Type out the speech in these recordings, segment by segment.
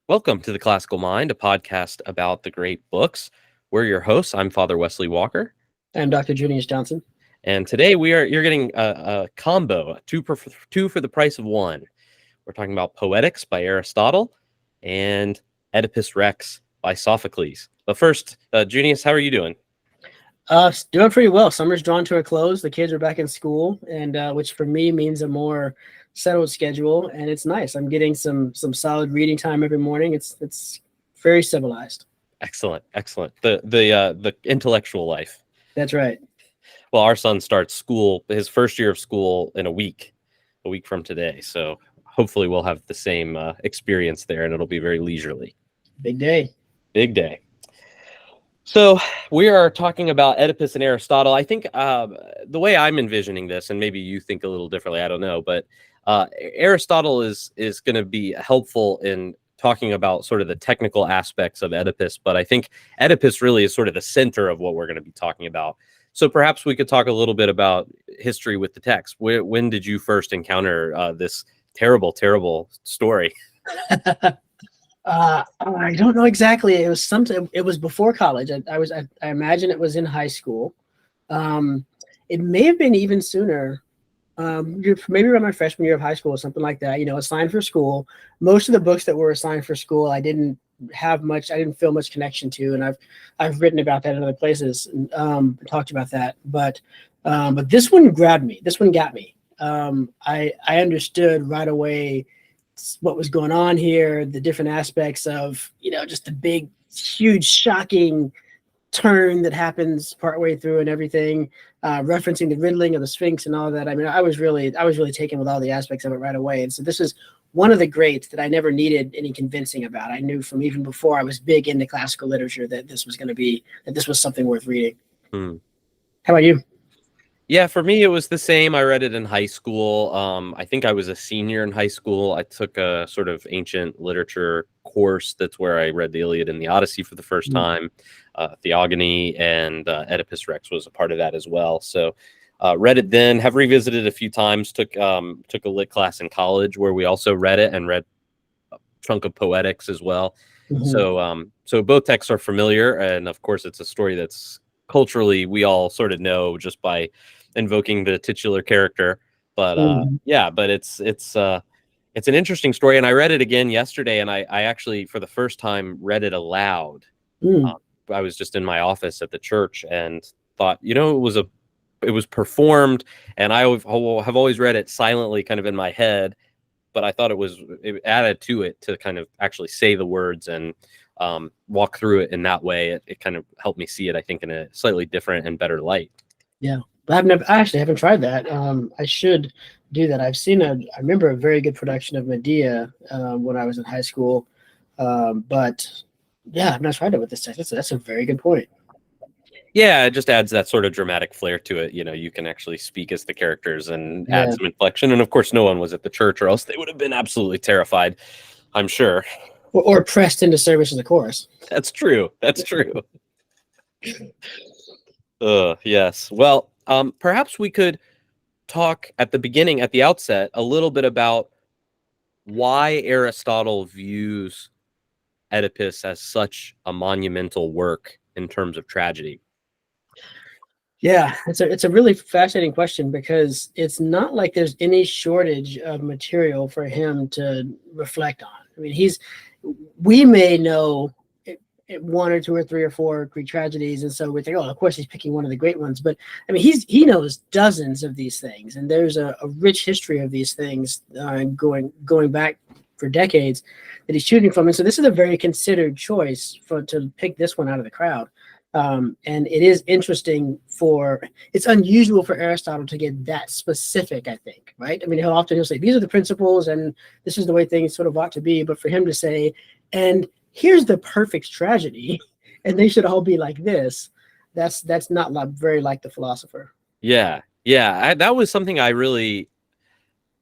Welcome to The Classical Mind, a podcast about the great books. We're your hosts. I'm Father Wesley Walker. I'm Dr. Junius Johnson. And today you're getting a combo, two for the price of one. We're talking about Poetics by Aristotle and Oedipus Rex by Sophocles. But first, Junius, how are you doing? Doing pretty well. Summer's drawn to a close. The kids are back in school, and which for me means a more settled schedule, and it's nice. I'm getting some solid reading time every morning. It's very civilized. Excellent. The intellectual life. That's right. Well, our son starts school, his first year of school, in a week from today. So hopefully we'll have the same experience there, and it'll be very leisurely. Big day. Big day. So we are talking about Oedipus and Aristotle. I think the way I'm envisioning this, and maybe you think a little differently, I don't know, but Aristotle is going to be helpful in talking about sort of the technical aspects of Oedipus, but I think Oedipus really is sort of the center of what we're going to be talking about. So perhaps we could talk a little bit about history with the text. When did you first encounter this terrible story? I don't know exactly. It was something. It was before college. I imagine it was in high school. It may have been even sooner. Maybe around my freshman year of high school or something like that. Assigned for school. Most of the books that were assigned for school, I didn't feel much connection to, and I've written about that in other places and talked about that. But this one grabbed me. This one got me. I understood right away what was going on here, the different aspects of, just the big, huge, shocking turn that happens partway through and everything, referencing the riddling of the Sphinx and all that. I mean, I was really taken with all the aspects of it right away. And so this is one of the greats that I never needed any convincing about. I knew from even before I was big into classical literature that this was something worth reading. How about you? Yeah, for me, it was the same. I read it in high school. I think I was a senior in high school. I took a sort of ancient literature course. That's where I read the Iliad and the Odyssey for the first time. Theogony and Oedipus Rex was a part of that as well. So read it then, have revisited a few times, took a lit class in college where we also read it and read a chunk of Poetics as well. So both texts are familiar. And of course, it's a story that's culturally we all sort of know just by invoking the titular character, but but it's an interesting story, and I read it again yesterday, and I actually for the first time read it aloud. I was just in my office at the church and thought, it was performed, and I have always read it silently kind of in my head, but I thought it added to it to kind of actually say the words and walk through it in that way. It kind of helped me see it, I think, in a slightly different and better light. Yeah, I actually haven't tried that. I should do that. I remember a very good production of Medea when I was in high school, but yeah, I've not tried it with this text. That's a very good point. Yeah, it just adds that sort of dramatic flair to it. You can actually speak as the characters and add some inflection. And of course, no one was at the church, or else they would have been absolutely terrified, I'm sure. Or pressed into service in the chorus. That's true. Yes. Well, perhaps we could talk at the outset, a little bit about why Aristotle views Oedipus as such a monumental work in terms of tragedy. Yeah, it's a really fascinating question because it's not like there's any shortage of material for him to reflect on. I mean, we may know one or two or three or four Greek tragedies, and so we think, oh, of course he's picking one of the great ones. But I mean, he knows dozens of these things, and there's a rich history of these things going back for decades that he's shooting from. And so this is a very considered choice to pick this one out of the crowd. And it is interesting it's unusual for Aristotle to get that specific, I think, right? I mean, he'll say, these are the principles and this is the way things sort of ought to be. But for him to say, and here's the perfect tragedy, and they should all be like this, that's not very like the philosopher. Yeah. That was something I really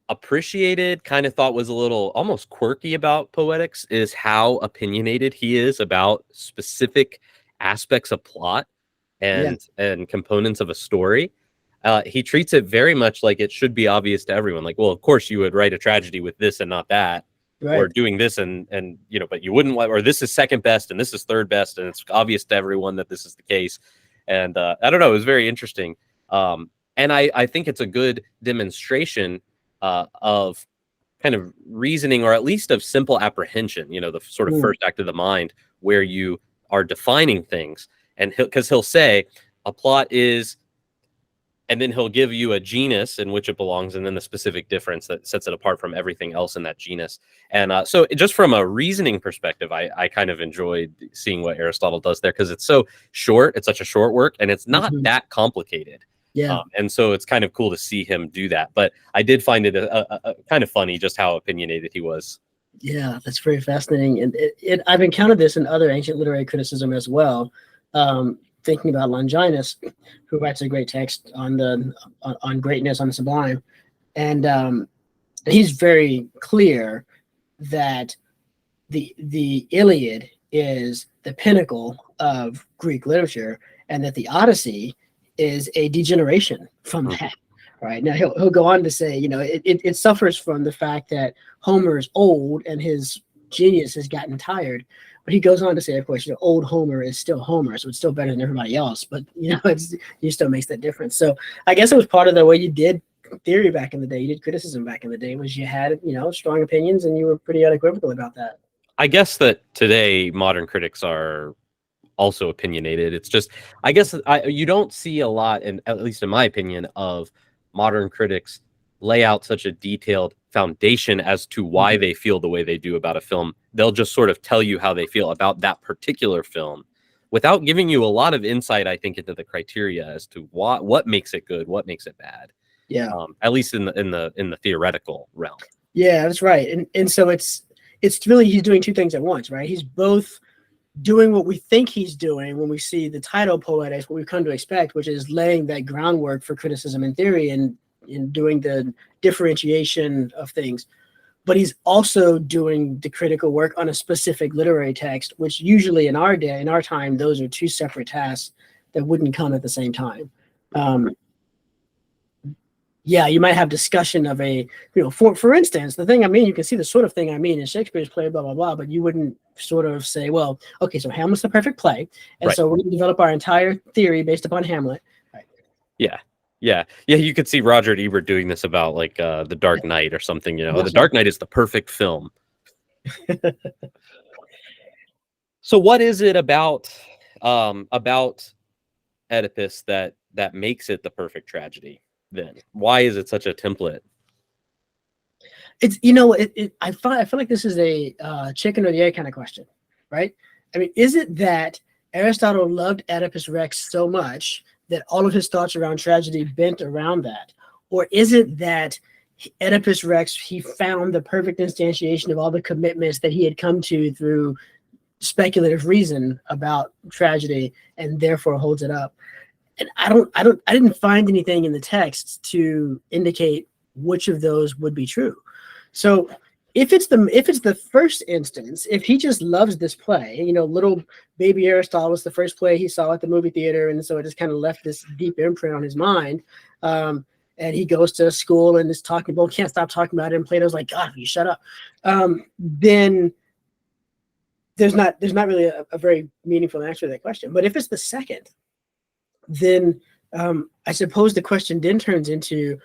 appreciated, kind of thought was a little almost quirky about Poetics, is how opinionated he is about specific aspects of plot and components of a story. He treats it very much like it should be obvious to everyone. Like, well, of course you would write a tragedy with this and not that. or Right. doing this and but you wouldn't, or this is second best and this is third best, and it's obvious to everyone that this is the case. And I don't know, it was very interesting. And I think it's a good demonstration of kind of reasoning, or at least of simple apprehension, the sort of first act of the mind, where you are defining things. And because he'll say a plot is, and then he'll give you a genus in which it belongs, and then the specific difference that sets it apart from everything else in that genus. And so just from a reasoning perspective, I kind of enjoyed seeing what Aristotle does there, because it's so short. It's such a short work, and it's not that complicated. Yeah. And so it's kind of cool to see him do that. But I did find it a kind of funny just how opinionated he was. Yeah, that's very fascinating. And I've encountered this in other ancient literary criticism as well. Thinking about Longinus, who writes a great text on greatness, on the sublime, and he's very clear that the Iliad is the pinnacle of Greek literature, and that the Odyssey is a degeneration from that. Right. Now he'll go on to say, it suffers from the fact that Homer is old and his genius has gotten tired. But he goes on to say, of course, old Homer is still Homer, so it's still better than everybody else. But he still makes that difference. So I guess it was part of the way you did theory back in the day. You did criticism back in the day, was you had strong opinions, and you were pretty unequivocal about that. I guess that today modern critics are also opinionated. It's just, I guess you don't see a lot, and at least in my opinion, of modern critics lay out such a detailed foundation as to why they feel the way they do about a film. They'll just sort of tell you how they feel about that particular film without giving you a lot of insight, I think, into the criteria as to what makes it good, what makes it bad. Yeah. At least in the theoretical realm. Yeah, that's right. And so it's really, he's doing two things at once, right? He's both doing what we think he's doing when we see the title Poetics, what we've come to expect, which is laying that groundwork for criticism and theory, and in doing the differentiation of things. But he's also doing the critical work on a specific literary text, which usually in our day, in our time, those are two separate tasks that wouldn't come at the same time. Yeah, you might have discussion of for instance, the thing I mean, you can see the sort of thing I mean in Shakespeare's play, blah, blah, blah, but you wouldn't sort of say, well, okay, so Hamlet's the perfect play. And right. So we're going to develop our entire theory based upon Hamlet. Right. Yeah. You could see Roger Ebert doing this about like The Dark Knight or something, The Dark Knight is the perfect film. So what is it about Oedipus that makes it the perfect tragedy then? Why is it such a template? It's I feel like this is a chicken or the egg kind of question, right? I mean, is it that Aristotle loved Oedipus Rex so much that all of his thoughts around tragedy bent around that? Or is it that Oedipus Rex, he found the perfect instantiation of all the commitments that he had come to through speculative reason about tragedy, and therefore holds it up? And I didn't find anything in the text to indicate which of those would be true. So if it's the first instance, if he just loves this play, little baby Aristotle was the first play he saw at the movie theater, and so it just kind of left this deep imprint on his mind. And he goes to school and is talking, well, can't stop talking about it. And Plato's like, God, you shut up. Then there's not really a very meaningful answer to that question. But if it's the second, then I suppose the question then turns into,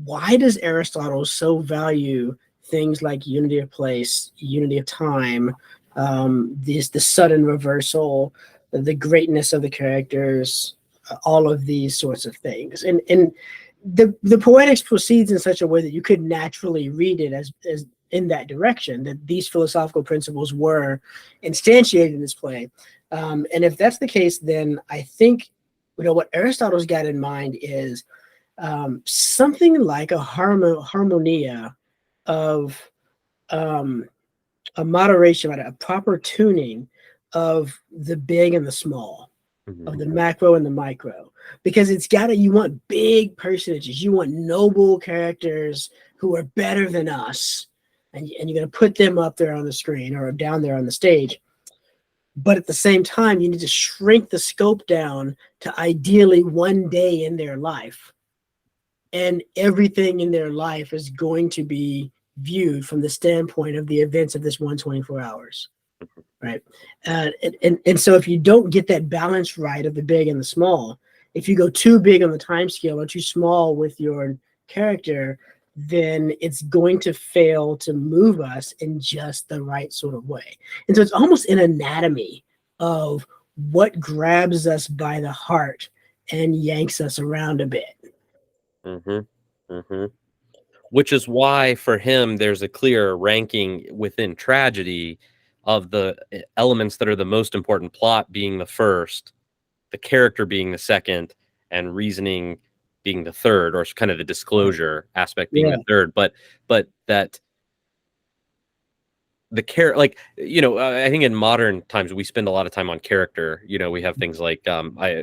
why does Aristotle so value things like unity of place, unity of time, the sudden reversal, the greatness of the characters, all of these sorts of things? And the Poetics proceeds in such a way that you could naturally read it as in that direction, that these philosophical principles were instantiated in this play. And if that's the case, then I think what Aristotle's got in mind is something like a harmonia of a moderation, a proper tuning of the big and the small, of the macro and the micro, because you want big personages, you want noble characters who are better than us, and you're going to put them up there on the screen or down there on the stage. But at the same time, you need to shrink the scope down to ideally one day in their life. And everything in their life is going to be viewed from the standpoint of the events of this 124 hours, right? And so if you don't get that balance right of the big and the small, if you go too big on the time scale or too small with your character, then it's going to fail to move us in just the right sort of way. And so it's almost an anatomy of what grabs us by the heart and yanks us around a bit. Mm-hmm. Mm-hmm. Which is why for him there's a clear ranking within tragedy of the elements that are the most important, plot being the first, the character being the second, and reasoning being the third, or kind of the disclosure aspect being the third. But that the like, I think in modern times we spend a lot of time on character. We have things like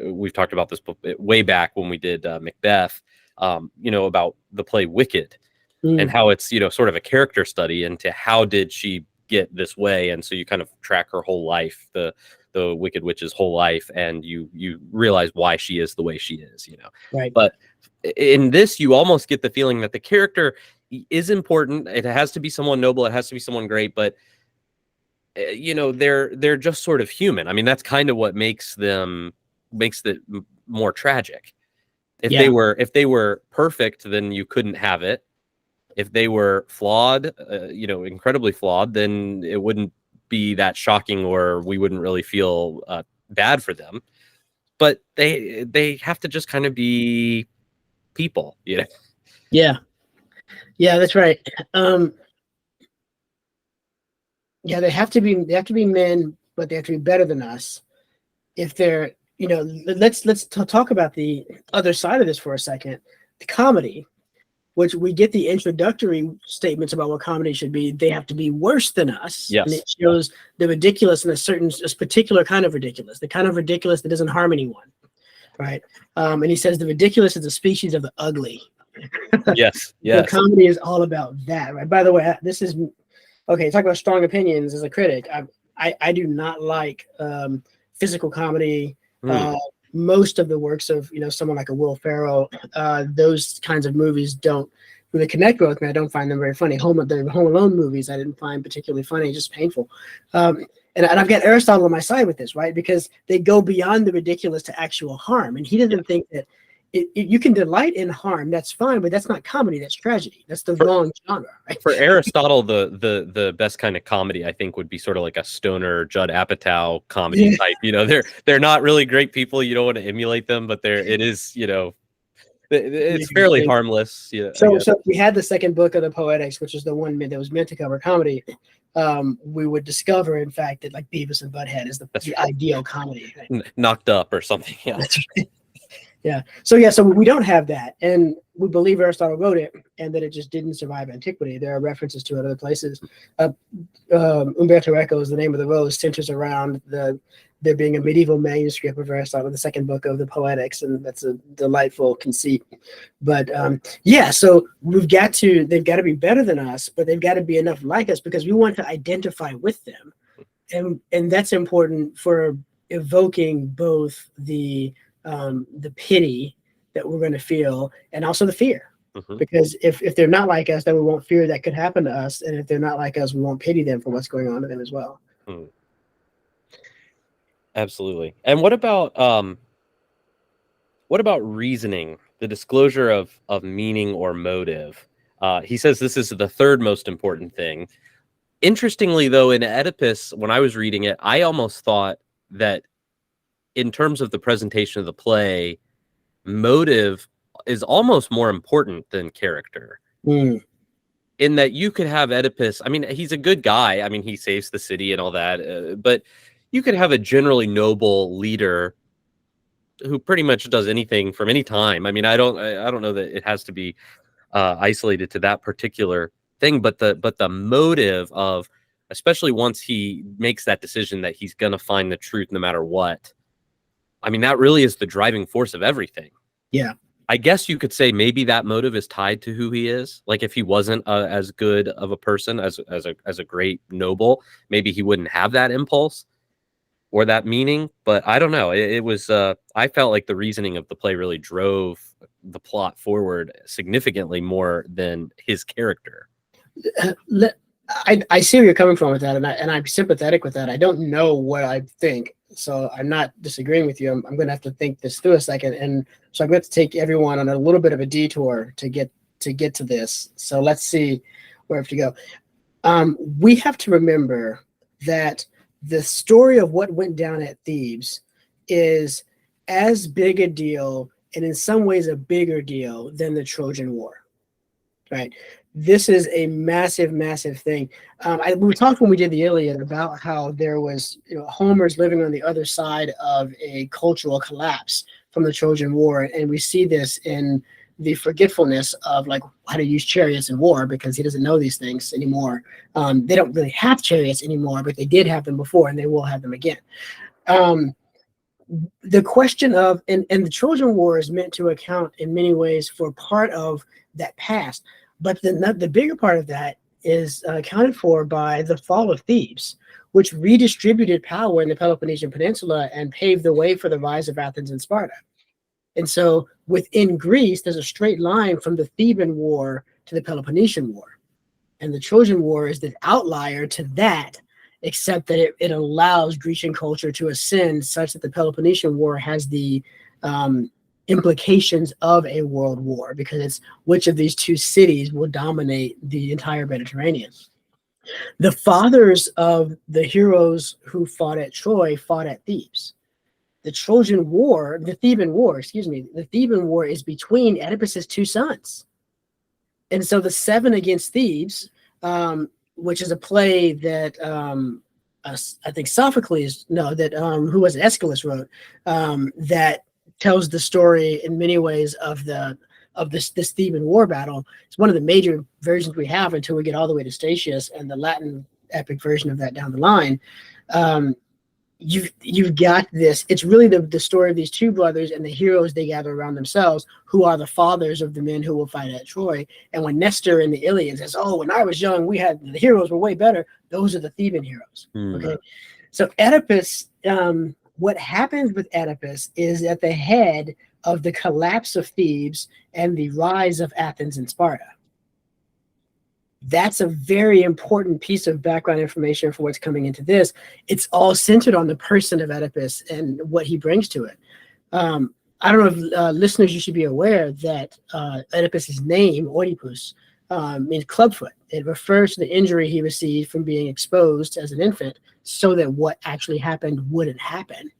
we've talked about this way back when we did Macbeth, about the play Wicked, and how it's sort of a character study into how did she get this way, and so you kind of track her whole life, the Wicked Witch's whole life, and you realize why she is the way she is. Right. But in this, you almost get the feeling that the character is important. It has to be someone noble. It has to be someone great. But they're just sort of human. I mean, that's kind of what makes it more tragic. If they were perfect, then you couldn't have it. If they were flawed, incredibly flawed, then it wouldn't be that shocking, or we wouldn't really feel bad for them. But they have to just kind of be people, Yeah, that's right. They have to be men, but they have to be better than us. If they're, let's talk about the other side of this for a second. The comedy, which we get the introductory statements about what comedy should be. They have to be worse than us. Yes. And it shows the ridiculous in a particular kind of ridiculous, the kind of ridiculous that doesn't harm anyone. Right. And he says the ridiculous is a species of the ugly. Yes. The comedy is all about that. Right. By the way, this is okay. Talk about strong opinions as a critic. I do not like physical comedy. Most of the works of someone like a Will Ferrell, those kinds of movies don't really connect with me. I don't find them very funny. The Home Alone movies I didn't find particularly funny, just painful. And I've got Aristotle on my side with this, right? Because they go beyond the ridiculous to actual harm, and he doesn't think that you can delight in harm. That's fine, but that's not comedy. That's tragedy. That's the wrong genre. Right? For Aristotle, the best kind of comedy, I think, would be sort of like a stoner Judd Apatow comedy type. They're not really great people. You don't want to emulate them, but it's fairly harmless. So we had the second book of the Poetics, which is the one that was meant to cover comedy. We would discover, in fact, that like Beavis and Butthead is the ideal comedy. Right? Knocked Up or something. Yeah. That's right. Yeah. So we don't have that, and we believe Aristotle wrote it, and that it just didn't survive antiquity. There are references to it other places. Umberto Eco is the name of the rose, centers around there being a medieval manuscript of Aristotle, the second book of the Poetics, and that's a delightful conceit. But so they've got to be better than us, but they've got to be enough like us because we want to identify with them, and that's important for evoking both the pity that we're going to feel and also the fear. Mm-hmm. Because if they're not like us, then we won't fear that could happen to us, and if they're not like us, we won't pity them for what's going on to them as well. Absolutely. And what about reasoning, the disclosure of meaning or motive? He says this is the third most important thing. Interestingly, though, in Oedipus, when I was reading it, I almost thought that in terms of the presentation of the play, motive is almost more important than character. In that you could have Oedipus, I mean, he's a good guy. I mean, he saves the city and all that, but you could have a generally noble leader who pretty much does anything from any time. I mean, I don't know that it has to be isolated to that particular thing, but the motive of, especially once he makes that decision that he's going to find the truth no matter what, I mean, that really is the driving force of everything. Yeah. I guess you could say maybe that motive is tied to who he is. Like if he wasn't as good of a person as a great noble, maybe he wouldn't have that impulse or that meaning. But I don't know. It was I felt like the reasoning of the play really drove the plot forward significantly more than his character. I see where you're coming from with that, and I'm sympathetic with that. I don't know what I think, so I'm not disagreeing with you. I'm going to have to think this through a second, and so I'm going to take everyone on a little bit of a detour to get to this. So let's see where I have to go. We have to remember that the story of what went down at Thebes is as big a deal, and in some ways a bigger deal than the Trojan War, right? This is a massive, massive thing. We talked when we did the Iliad about how there was, Homer's living on the other side of a cultural collapse from the Trojan War, and we see this in the forgetfulness of like how to use chariots in war, because he doesn't know these things anymore. They don't really have chariots anymore, but they did have them before, and they will have them again. The question of and the Trojan War is meant to account in many ways for part of that past. But the bigger part of that is accounted for by the fall of Thebes, which redistributed power in the Peloponnesian Peninsula and paved the way for the rise of Athens and Sparta. And so within Greece, there's a straight line from the Theban War to the Peloponnesian War. And the Trojan War is the outlier to that, except that it allows Grecian culture to ascend such that the Peloponnesian War has the implications of a world war, because it's which of these two cities will dominate the entire Mediterranean. The fathers of the heroes who fought at Troy fought at Thebes. The Trojan War, the Theban War is between Oedipus's two sons. And so the Seven Against Thebes, which is a play that I think Sophocles, who was Aeschylus wrote, that tells the story in many ways of this Theban war battle. It's one of the major versions we have until we get all the way to Statius and the Latin epic version of that down the line. You've got this. It's really the story of these two brothers and the heroes they gather around themselves, who are the fathers of the men who will fight at Troy. And when Nestor in the Iliad says, "Oh, when I was young, the heroes were way better," those are the Theban heroes. Okay, so Oedipus. What happens with Oedipus is at the head of the collapse of Thebes and the rise of Athens and Sparta. That's a very important piece of background information for what's coming into this. It's all centered on the person of Oedipus and what he brings to it. I don't know if listeners, you should be aware that Oedipus's name, Oedipus, means clubfoot. It refers to the injury he received from being exposed as an infant, so that what actually happened wouldn't happen.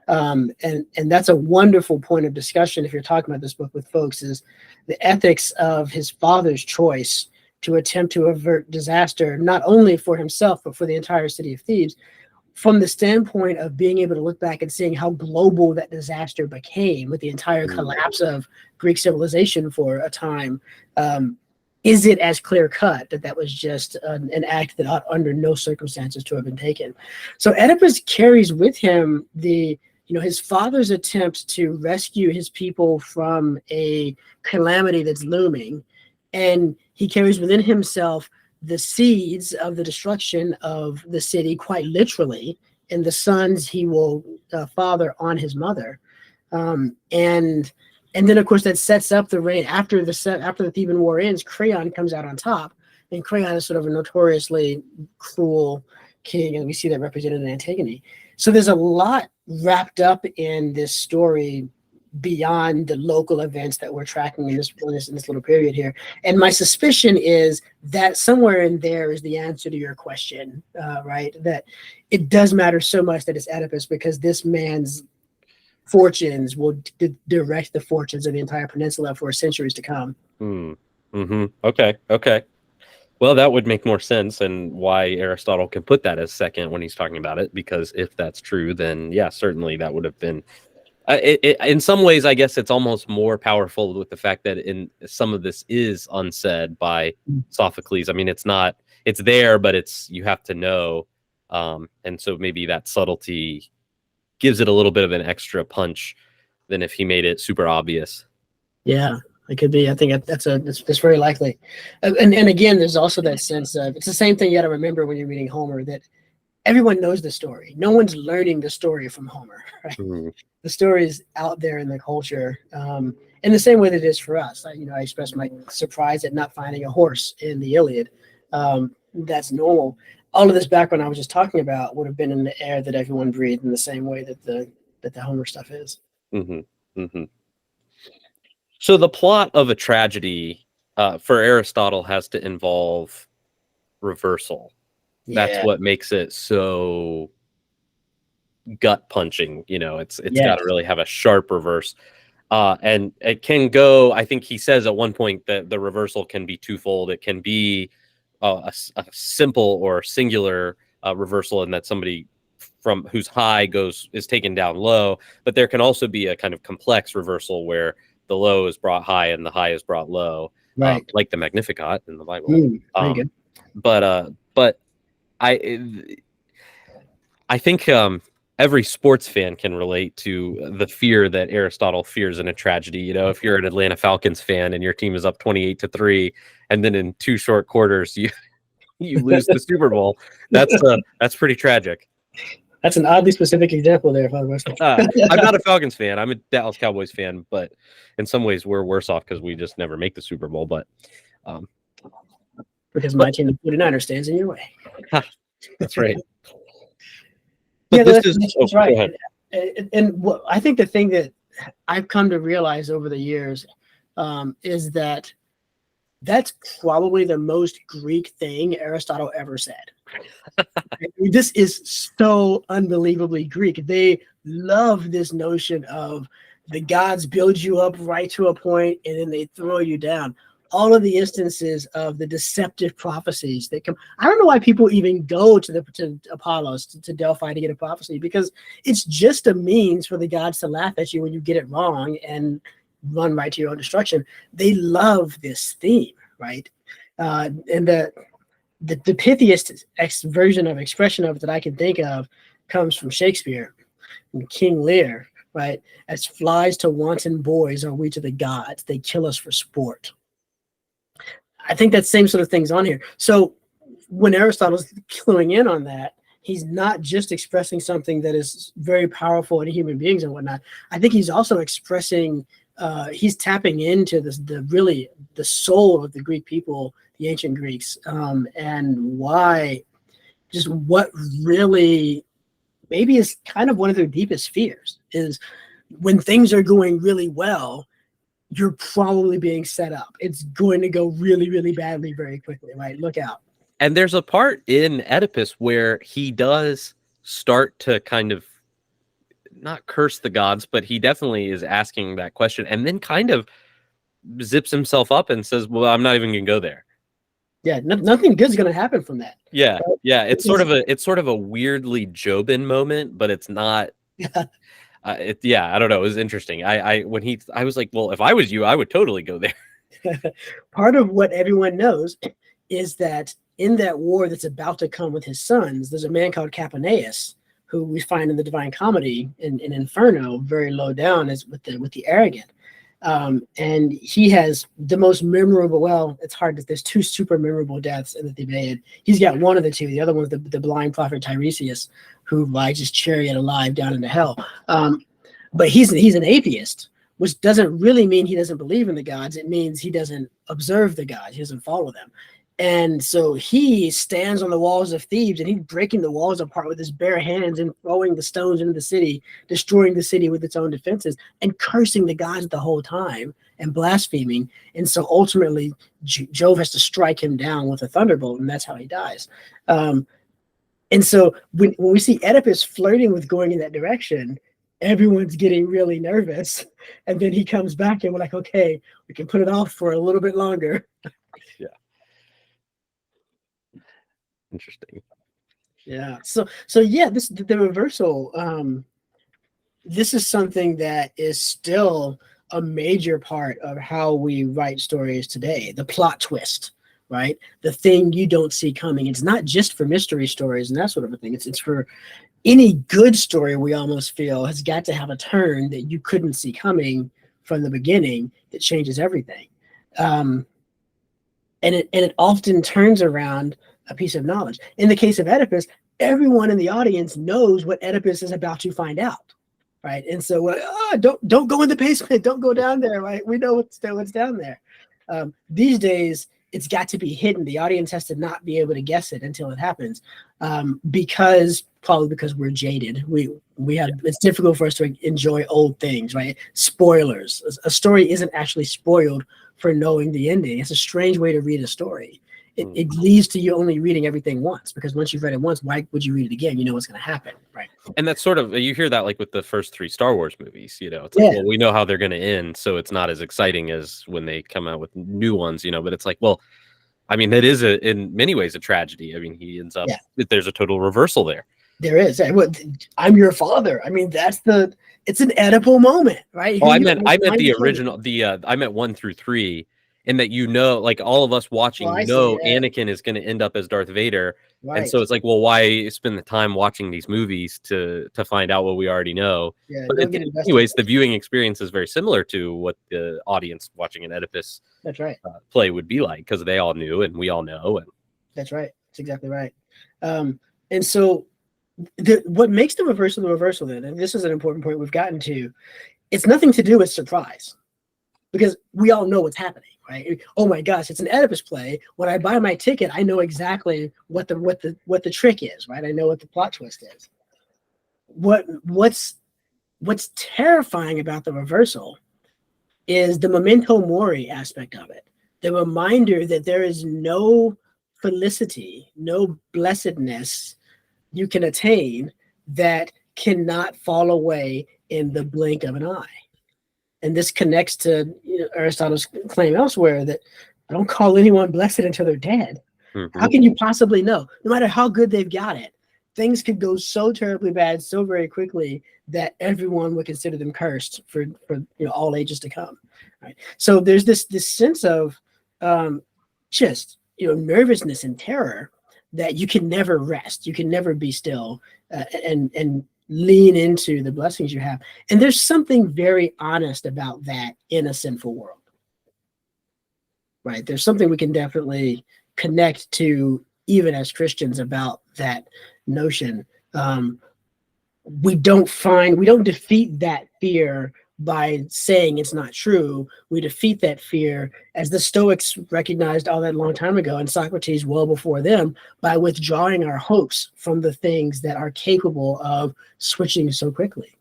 And that's a wonderful point of discussion if you're talking about this book with folks, is the ethics of his father's choice to attempt to avert disaster, not only for himself, but for the entire city of Thebes, from the standpoint of being able to look back and seeing how global that disaster became with the entire collapse of Greek civilization for a time. Is it as clear cut that was just an act that ought under no circumstances to have been taken? So Oedipus carries with him his father's attempt to rescue his people from a calamity that's looming, and he carries within himself the seeds of the destruction of the city, quite literally, in the sons he will father on his mother, and then, of course, that sets up the reign after the Theban War ends. Creon comes out on top, and Creon is sort of a notoriously cruel king, and we see that represented in Antigone. So there's a lot wrapped up in this story beyond the local events that we're tracking in this little period here. And my suspicion is that somewhere in there is the answer to your question, right? That it does matter so much that it's Oedipus, because this man's fortunes will direct the fortunes of the entire peninsula for centuries to come. Okay. Well, that would make more sense, and why Aristotle can put that as second when he's talking about it, because if that's true, then yeah, certainly that would have been in some ways, I guess it's almost more powerful with the fact that in some of this is unsaid by Sophocles. I mean, it's there, but you have to know. And so maybe that subtlety gives it a little bit of an extra punch than if he made it super obvious. Yeah, it could be. I think that's very likely. And again, there's also that sense of, it's the same thing you got to remember when you're reading Homer, that everyone knows the story. No one's learning the story from Homer, right? The story is out there in the culture, in the same way that it is for us. I expressed my surprise at not finding a horse in the Iliad. That's normal. All of this background I was just talking about would have been in the air that everyone breathed in the same way that the Homer stuff is. Mm-hmm. Mm-hmm. So the plot of a tragedy for Aristotle has to involve reversal. That's Yeah. what makes it so gut punching. You know, it's got Yes. to really have a sharp reverse. And it can go, I think he says at one point that the reversal can be twofold. It can be a simple or singular reversal, in that somebody from whose high is taken down low, but there can also be a kind of complex reversal where the low is brought high and the high is brought low, Right. like the Magnificat in the Bible. Very good. But I think every sports fan can relate to the fear that Aristotle fears in a tragedy. You know, if you're an Atlanta Falcons fan and your team is up 28-3, and then in 2 short quarters you lose the Super Bowl, that's pretty tragic. That's an oddly specific example there, Father Wesley. I'm not a Falcons fan. I'm a Dallas Cowboys fan, but in some ways we're worse off because we just never make the Super Bowl. But because my team, the 49ers, stands in your way. That's right. But yeah, that's right. And what I think the thing that I've come to realize over the years is that that's probably the most Greek thing Aristotle ever said. This is so unbelievably Greek. They love this notion of the gods build you up right to a point and then they throw you down. All of the instances of the deceptive prophecies that come. I don't know why people even go to Apollos, to Delphi to get a prophecy, because it's just a means for the gods to laugh at you when you get it wrong and run right to your own destruction. They love this theme, right? And the pithiest version of expression of it that I can think of comes from Shakespeare, from King Lear, right? As flies to wanton boys are we to the gods, they kill us for sport. I think that same sort of thing's on here. So when Aristotle's cluing in on that, he's not just expressing something that is very powerful in human beings and whatnot. I think he's also expressing, he's tapping into the soul of the Greek people, the ancient Greeks, and why, just what really maybe is kind of one of their deepest fears is when things are going really well, you're probably being set up. It's going to go really, really badly very quickly, right? Look out. And there's a part in Oedipus where he does start to kind of not curse the gods, but he definitely is asking that question, and then kind of zips himself up and says, well, I'm not even going to go there. Yeah, nothing good's going to happen from that. Yeah, right? Yeah. It's sort of a weirdly Jobin moment, but it's not. Yeah. I don't know. It was interesting. I was like, well, if I was you, I would totally go there. Part of what everyone knows is that in that war that's about to come with his sons, there's a man called Capaneus, who we find in the Divine Comedy in Inferno, very low down, as with the arrogant. And he has the most memorable, well, it's hard, there's 2 super memorable deaths in the Thebaid. He's got one of the 2. The other one's the blind prophet Tiresias, who rides his chariot alive down into hell. But he's an atheist, which doesn't really mean he doesn't believe in the gods. It means he doesn't observe the gods. He doesn't follow them. And so he stands on the walls of Thebes and he's breaking the walls apart with his bare hands and throwing the stones into the city, destroying the city with its own defenses and cursing the gods the whole time and blaspheming. And so ultimately Jove has to strike him down with a thunderbolt, and that's how he dies. And so when we see Oedipus flirting with going in that direction, everyone's getting really nervous. And then he comes back and we're like, okay, we can put it off for a little bit longer. Yeah. Interesting. Yeah. So yeah, the reversal, this is something that is still a major part of how we write stories today. The plot twist, right? The thing you don't see coming. It's not just for mystery stories and that sort of a thing. It's for any good story. We almost feel has got to have a turn that you couldn't see coming from the beginning that changes everything. And it often turns around a piece of knowledge. In the case of Oedipus, everyone in the audience knows what Oedipus is about to find out, right? And so, don't go in the basement, don't go down there, right? We know what's down there. These days, it's got to be hidden. The audience has to not be able to guess it until it happens, probably because we're jaded. We have it's difficult for us to enjoy old things, right? Spoilers. A story isn't actually spoiled for knowing the ending. It's a strange way to read a story. It leads to you only reading everything once, because once you've read it once, why would you read it again? You know what's going to happen, right? And that's sort of, you hear that like with the first 3 Star Wars movies, it's like, well, we know how they're going to end, so it's not as exciting as when they come out with new ones, but it's like, well, I mean, it is in many ways a tragedy. I mean, he ends up, there's a total reversal there. There is. I'm your father. I mean, it's an Oedipal moment, right? Oh, I meant the original, I meant 1 through 3, and that, like all of us watching Anakin is going to end up as Darth Vader. Right. And so it's like, well, why spend the time watching these movies to find out what we already know? Yeah, but anyways, the viewing experience is very similar to what the audience watching an Oedipus play would be like, because they all knew and we all know. And that's right. That's exactly right. And so what makes the reversal then, and this is an important point we've gotten to, it's nothing to do with surprise, because we all know what's happening. Right? Oh my gosh, it's an Oedipus play. When I buy my ticket, I know exactly what the trick is, right? I know what the plot twist is. What's terrifying about the reversal is the memento mori aspect of it. The reminder that there is no felicity, no blessedness you can attain that cannot fall away in the blink of an eye. And this connects to Aristotle's claim elsewhere that I don't call anyone blessed until they're dead. Mm-hmm. How can you possibly know? No matter how good they've got it, things could go so terribly bad so very quickly that everyone would consider them cursed for all ages to come. Right? So there's this sense of just nervousness and terror that you can never rest. You can never be still and lean into the blessings you have. And there's something very honest about that in a sinful world, right? There's something we can definitely connect to, even as Christians, about that notion. We don't defeat that fear by saying it's not true. We defeat that fear, as the Stoics recognized all that long time ago, and Socrates well before them, by withdrawing our hopes from the things that are capable of switching so quickly.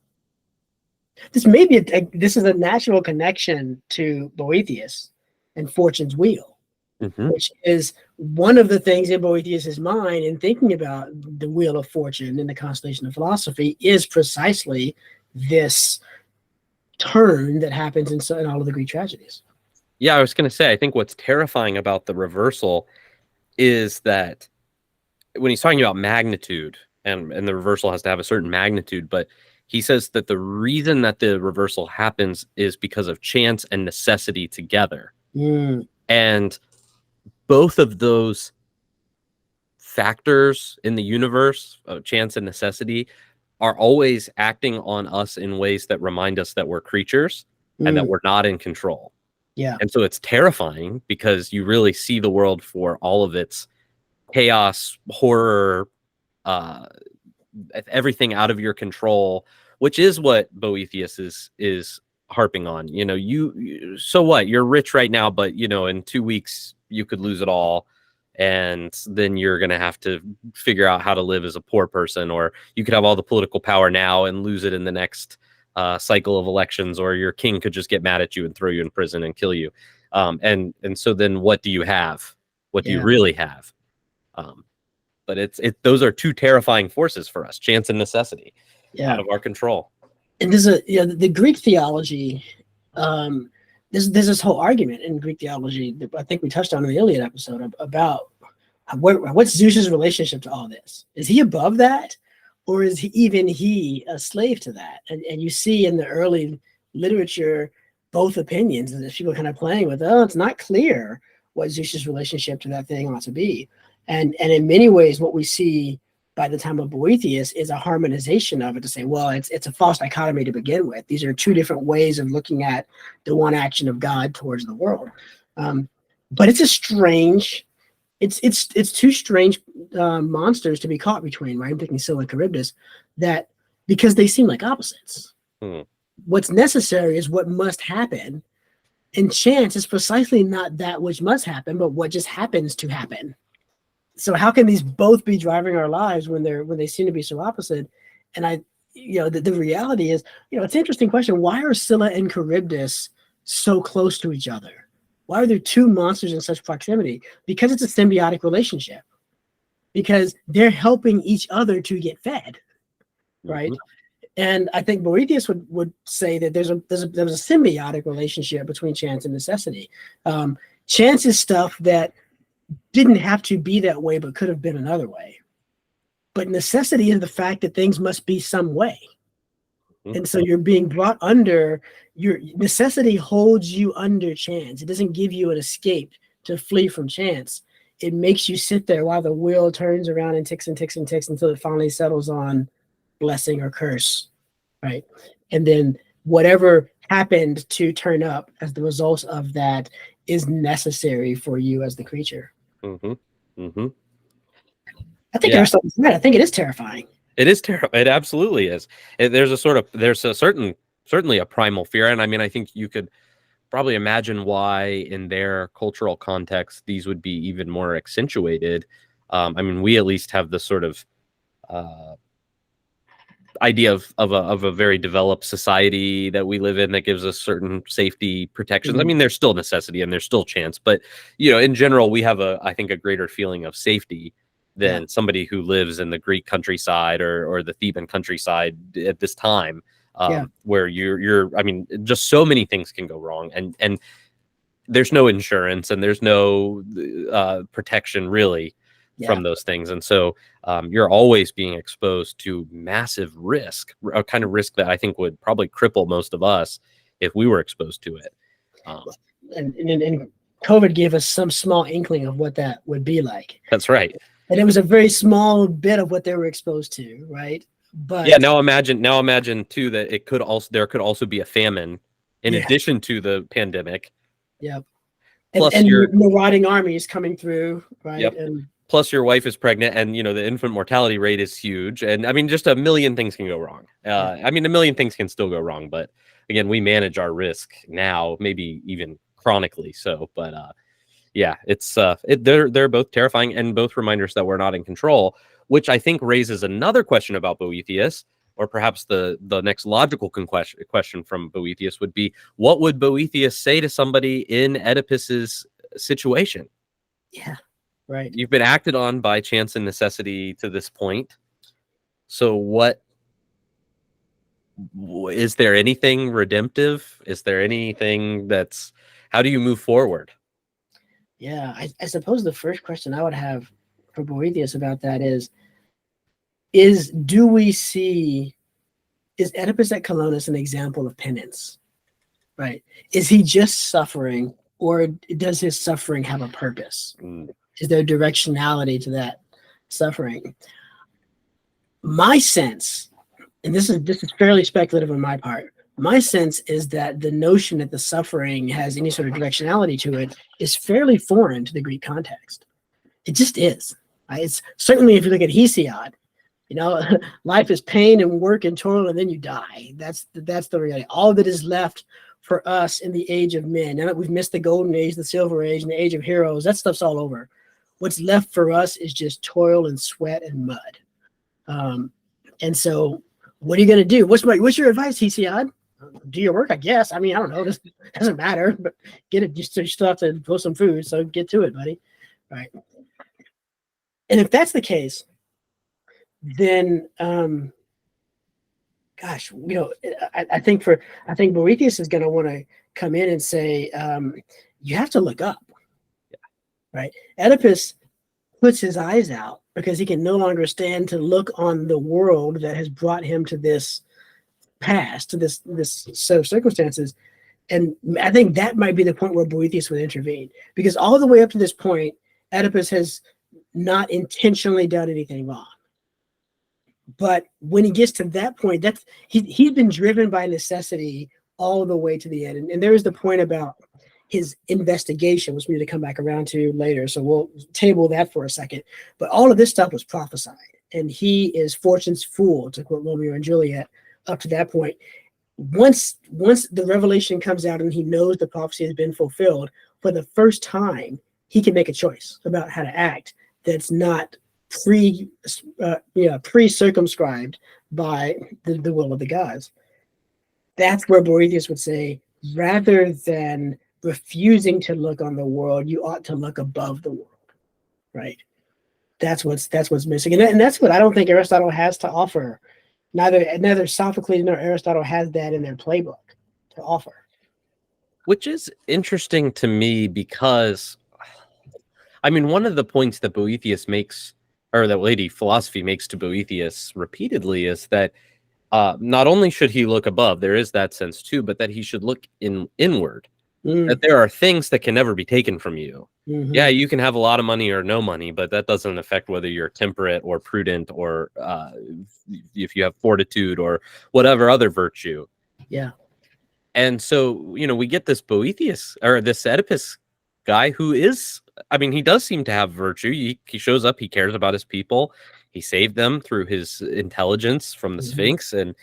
This may be this is a natural connection to Boethius and Fortune's Wheel, which is one of the things in Boethius's mind in thinking about the Wheel of Fortune in the constellation of philosophy is precisely this turn that happens in all of the Greek tragedies. Yeah, I was going to say, I think what's terrifying about the reversal is that when he's talking about magnitude, and the reversal has to have a certain magnitude, but he says that the reason that the reversal happens is because of chance and necessity together. And both of those factors in the universe, chance and necessity, are always acting on us in ways that remind us that we're creatures and that we're not in control. Yeah. And so it's terrifying, because you really see the world for all of its chaos, horror, everything out of your control, which is what Boethius is harping on. So what? You're rich right now, but in 2 weeks you could lose it all. And then you're going to have to figure out how to live as a poor person, or you could have all the political power now and lose it in the next cycle of elections, or your king could just get mad at you and throw you in prison and kill you. And so then what do you have? What do you really have? But those are two terrifying forces for us, chance and necessity, out of our control. And there's the Greek theology. There's this whole argument in Greek theology that I think we touched on in the Iliad episode about what's Zeus's relationship to all this. Is he above that, or is he a slave to that? And you see in the early literature both opinions, and people kind of playing with, it's not clear what Zeus's relationship to that thing ought to be. And in many ways, what we see by the time of Boethius is a harmonization of it, to say, well, it's a false dichotomy to begin with. These are two different ways of looking at the one action of God towards the world. But it's a strange, it's two strange monsters to be caught between, right? I'm thinking Scylla and Charybdis, that because they seem like opposites. What's necessary is what must happen And chance is precisely not that which must happen, but what just happens to happen. So how can these both be driving our lives when they seem to be so opposite? And the reality is, it's an interesting question. Why are Scylla and Charybdis so close to each other? Why are there two monsters in such proximity? Because it's a symbiotic relationship. Because they're helping each other to get fed, right? And I think Boethius would say that there's a symbiotic relationship between chance and necessity. Chance is stuff that didn't have to be that way, but could have been another way. But necessity is the fact that things must be some way. And so you're being brought under, your necessity holds you under chance. It doesn't give you an escape to flee from chance. It makes you sit there while the wheel turns around and ticks and ticks and ticks until it finally settles on blessing or curse, right? And then whatever happened to turn up as the result of that is necessary for you as the creature. I think Aristotle's right. I think it is terrifying. It is terrible. It absolutely is. There's certainly a primal fear. And I mean, I think you could probably imagine why in their cultural context, these would be even more accentuated. I mean, we at least have the sort of idea of a very developed society that we live in that gives us certain safety protections. I mean, there's still necessity and there's still chance, but in general, we have I think a greater feeling of safety than somebody who lives in the Greek countryside or the Theban countryside at this time, where I mean, just so many things can go wrong, and there's no insurance and there's no protection really from those things. And so you're always being exposed to massive risk, a kind of risk that I think would probably cripple most of us if we were exposed to it. And COVID gave us some small inkling of what that would be like. That's right. And it was a very small bit of what they were exposed to, right? But now imagine too that there could also be a famine in addition to the pandemic. Yep. Plus and marauding armies coming through, right? Yep. And plus your wife is pregnant, and the infant mortality rate is huge. And I mean, just a million things can go wrong. I mean, a million things can still go wrong, but again, we manage our risk now, maybe even chronically so. But it's they're both terrifying and both reminders that we're not in control, which I think raises another question about Boethius, or perhaps the next logical question from Boethius would be, what would Boethius say to somebody in Oedipus's situation? Yeah, right. You've been acted on by chance and necessity to this point. So what is there anything redemptive? Is there anything how do you move forward? Yeah, I suppose the first question I would have for Boethius about that is do we see, is Oedipus at Colonus an example of penance, right? Is he just suffering, or does his suffering have a purpose? Is there directionality to that suffering? My sense, and this is fairly speculative on my part, my sense is that the notion that the suffering has any sort of directionality to it is fairly foreign to the Greek context. It just is. Right? It's certainly, if you look at Hesiod, life is pain and work and toil, and then you die. That's the reality. All that is left for us in the age of men. Now that we've missed the golden age, the silver age, and the age of heroes, that stuff's all over. What's left for us is just toil and sweat and mud. And so, what are you going to do? What's your advice, Hesiod? Do your work, I guess. I mean, I don't know. This doesn't matter, but get it. You still have to grow some food, so get to it, buddy. Right. And if that's the case, then, gosh, I think Boethius is going to want to come in and say, you have to look up. Right. Oedipus puts his eyes out because he can no longer stand to look on the world that has brought him to this past, to this set of circumstances. And I think that might be the point where Boethius would intervene, because all the way up to this point, Oedipus has not intentionally done anything wrong. But when he gets to that point, he's been driven by necessity all the way to the end. And there is the point about his investigation, which we need to come back around to later. So we'll table that for a second. But all of this stuff was prophesied. And he is fortune's fool, to quote Romeo and Juliet, up to that point. once the revelation comes out and he knows the prophecy has been fulfilled, for the first time, he can make a choice about how to act that's not pre-circumscribed by the will of the gods. That's where Boethius would say, rather than refusing to look on the world, you ought to look above the world, right? That's what's missing, and that's what I don't think Aristotle has to offer. Neither Sophocles nor Aristotle has that in their playbook to offer. Which is interesting to me because, I mean, one of the points that Boethius makes, or that Lady Philosophy makes to Boethius repeatedly, is that not only should he look above, there is that sense too, but that he should look inward. That there are things that can never be taken from you. Mm-hmm. Yeah, you can have a lot of money or no money, but that doesn't affect whether you're temperate or prudent or if you have fortitude or whatever other virtue. Yeah. And so, you know, we get this Boethius or this Oedipus guy who is, I mean, he does seem to have virtue. He shows up, he cares about his people. He saved them through his intelligence from the Sphinx. And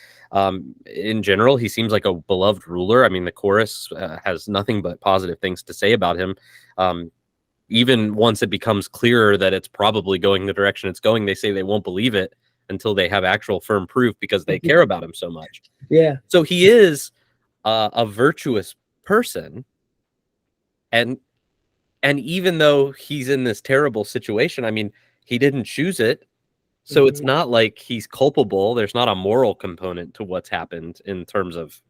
in general, he seems like a beloved ruler. I mean, the chorus has nothing but positive things to say about him. Even once it becomes clearer that it's probably going the direction it's going, they say they won't believe it until they have actual firm proof because they care about him so much. Yeah. So he is a virtuous person. And even though he's in this terrible situation, I mean, he didn't choose it. So it's not like he's culpable. There's not a moral component to what's happened in terms of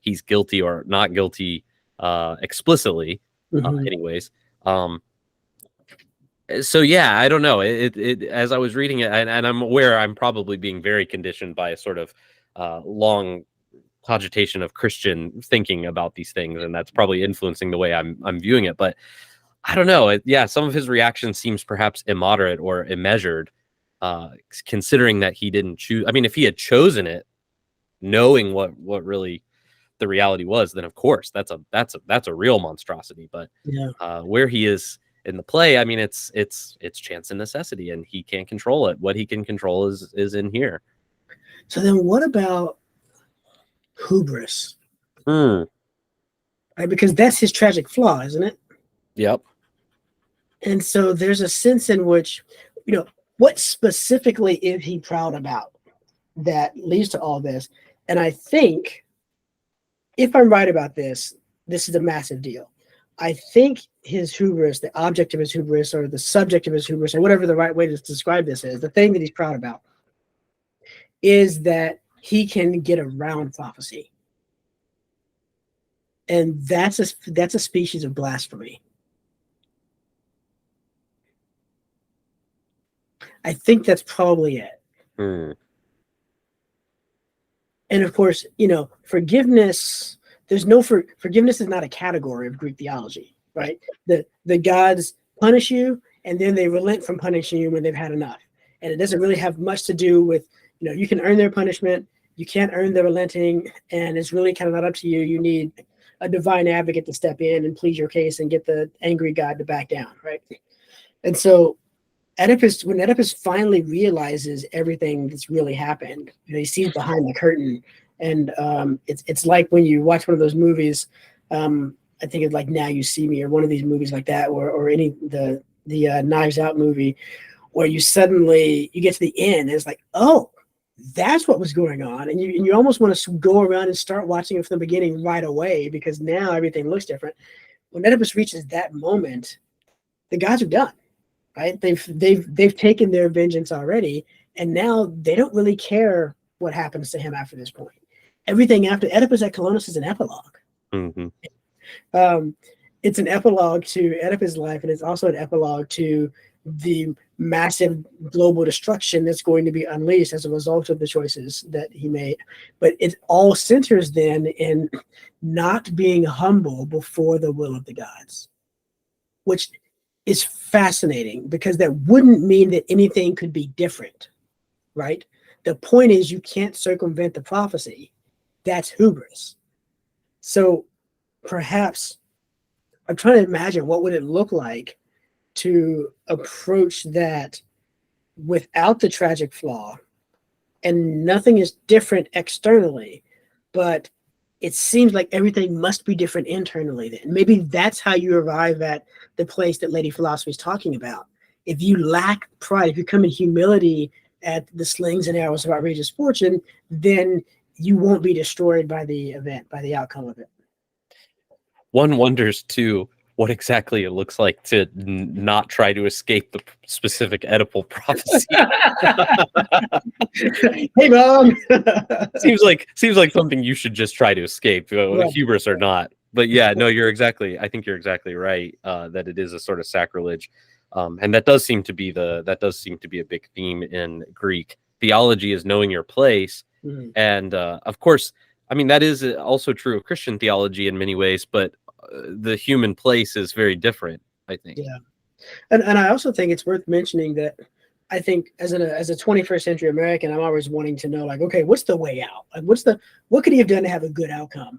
he's guilty or not guilty explicitly, anyways. So yeah, I don't know. It as I was reading it, and I'm aware I'm probably being very conditioned by a sort of long cogitation of Christian thinking about these things, and that's probably influencing the way I'm viewing it. But I don't know. Yeah, some of his reaction seems perhaps immoderate or immeasured. Considering that he didn't choose. I mean, if he had chosen it, knowing what really the reality was, then of course that's a real monstrosity. But where he is in the play, I mean, it's chance and necessity, and he can't control it. What he can control is in here. So then, what about hubris? Right, because that's his tragic flaw, isn't it? Yep. And so there's a sense in which, you know, what specifically is he proud about that leads to all this? And I think, if I'm right about this, this is a massive deal. I think his hubris, the object of his hubris, or the subject of his hubris, or whatever the right way to describe this is, the thing that he's proud about, is that he can get around prophecy. And that's a species of blasphemy. I think that's probably it. And of course, you know, forgiveness, forgiveness is not a category of Greek theology, right? The gods punish you and then they relent from punishing you when they've had enough. And it doesn't really have much to do with, you know, you can earn their punishment, you can't earn the relenting, and it's really kind of not up to you. You need a divine advocate to step in and plead your case and get the angry god to back down, right? And so when Oedipus finally realizes everything that's really happened, you know, he sees behind the curtain, and it's like when you watch one of those movies. I think it's like Now You See Me, or one of these movies like that, or any the Knives Out movie, where you get to the end, and it's like, oh, that's what was going on, and you almost want to go around and start watching it from the beginning right away, because now everything looks different. When Oedipus reaches that moment, the gods are done. Right? They've taken their vengeance already, and now they don't really care what happens to him after this point. Everything after Oedipus at Colonus is an epilogue. It's an epilogue to Oedipus' life, and it's also an epilogue to the massive global destruction that's going to be unleashed as a result of the choices that he made. But it all centers then in not being humble before the will of the gods, which is fascinating, because that wouldn't mean that anything could be different, right? The point is, you can't circumvent the prophecy. That's hubris. So perhaps I'm trying to imagine, what would it look like to approach that without the tragic flaw, and nothing is different externally, but it seems like everything must be different internally then. Maybe that's how you arrive at the place that Lady Philosophy is talking about. If you lack pride, if you come in humility at the slings and arrows of outrageous fortune, then you won't be destroyed by the event, by the outcome of it. One wonders too what exactly it looks like to not try to escape the specific Oedipal prophecy. Hey, Mom. seems like something you should just try to escape, Right. hubris or not. But yeah, no, I think you're exactly right, that it is a sort of sacrilege. And that does seem to be a big theme in Greek theology, is knowing your place. Mhm. And of course, I mean, that is also true of Christian theology in many ways, but the human place is very different, I think. Yeah. And I also think it's worth mentioning that I think as a 21st century American, I'm always wanting to know, like, okay, what's the way out? Like, what could he have done to have a good outcome?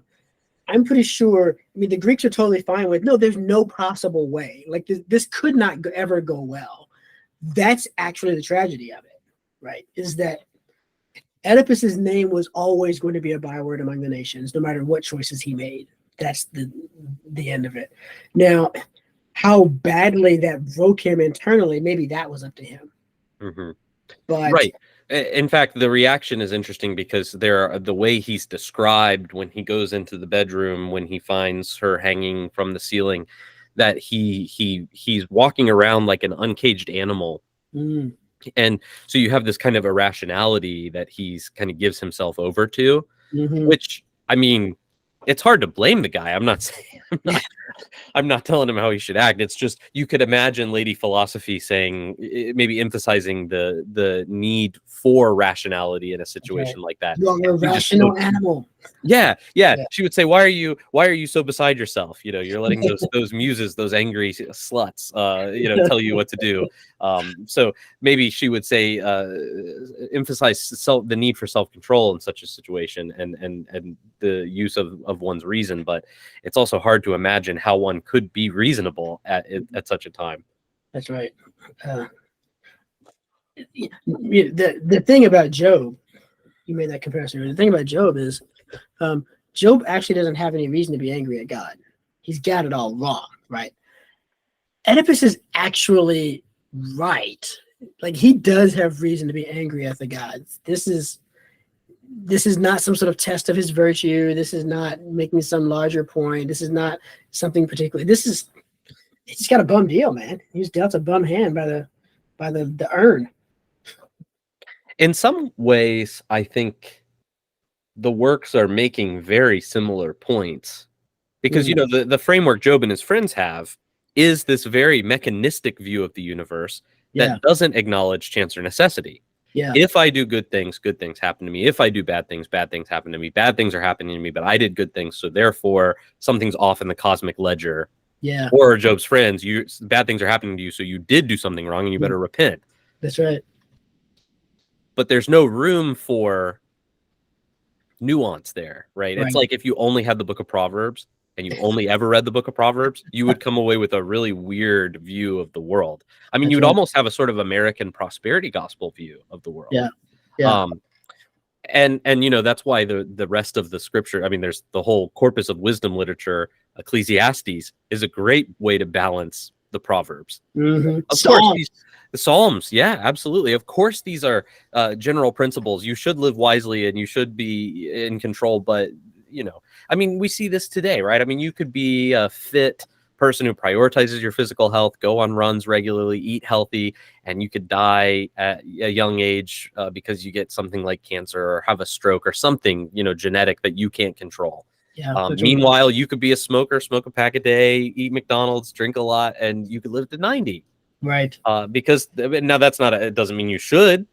I'm pretty sure, I mean, the Greeks are totally fine with, no, there's no possible way. Like, this could not ever go well. That's actually the tragedy of it, right? Is that Oedipus's name was always going to be a byword among the nations, no matter what choices he made. That's the end of it. Now, how badly that broke him internally, maybe that was up to him. Mm-hmm. But right. In fact, the reaction is interesting because the way he's described when he goes into the bedroom, when he finds her hanging from the ceiling, that he's walking around like an uncaged animal. And so you have this kind of irrationality that he's kind of gives himself over to, which, I mean, it's hard to blame the guy. I'm not saying, I'm not telling him how he should act. It's just, you could imagine Lady Philosophy saying, maybe emphasizing the need for rationality in a situation like that. You're a rational animal. Yeah. She would say, why are you so beside yourself? You know, you're letting those muses, those angry sluts, tell you what to do. So maybe she would say, emphasize the need for self-control in such a situation, and the use of one's reason. But it's also hard to imagine how one could be reasonable at such a time. That's right. The thing about Job, you made that comparison. The thing about Job is, Job actually doesn't have any reason to be angry at God. He's got it all wrong, right? Oedipus is actually right. Like, he does have reason to be angry at the gods. This is not some sort of test of his virtue. This is not making some larger point. This is not something particular. He's got a bum deal, man. He's dealt a bum hand by the urn. In some ways, I think the works are making very similar points, because the framework Job and his friends have is this very mechanistic view of the universe that doesn't acknowledge chance or necessity. If I do good things happen to me. If I do bad things happen to me. Bad things are happening to me, but I did good things, so therefore something's off in the cosmic ledger. Or Job's friends, bad things are happening to you, so you did do something wrong and you better repent. That's right. But there's no room for nuance there, right? It's like if you only had the book of Proverbs and you only ever read the book of Proverbs, you would come away with a really weird view of the world. I mean, you would almost have a sort of American prosperity gospel view of the world. And that's why the rest of the scripture, I mean, there's the whole corpus of wisdom literature. Ecclesiastes is a great way to balance the Proverbs. Of course, the Psalms, yeah, absolutely. Of course, these are general principles. You should live wisely and you should be in control. But, I mean, we see this today, right? I mean, you could be a fit person who prioritizes your physical health, go on runs regularly, eat healthy, and you could die at a young age because you get something like cancer or have a stroke or something, genetic that you can't control. Meanwhile, you could be a smoker, smoke a pack a day, eat McDonald's, drink a lot, and you could live to 90. Right. Because now it doesn't mean you should,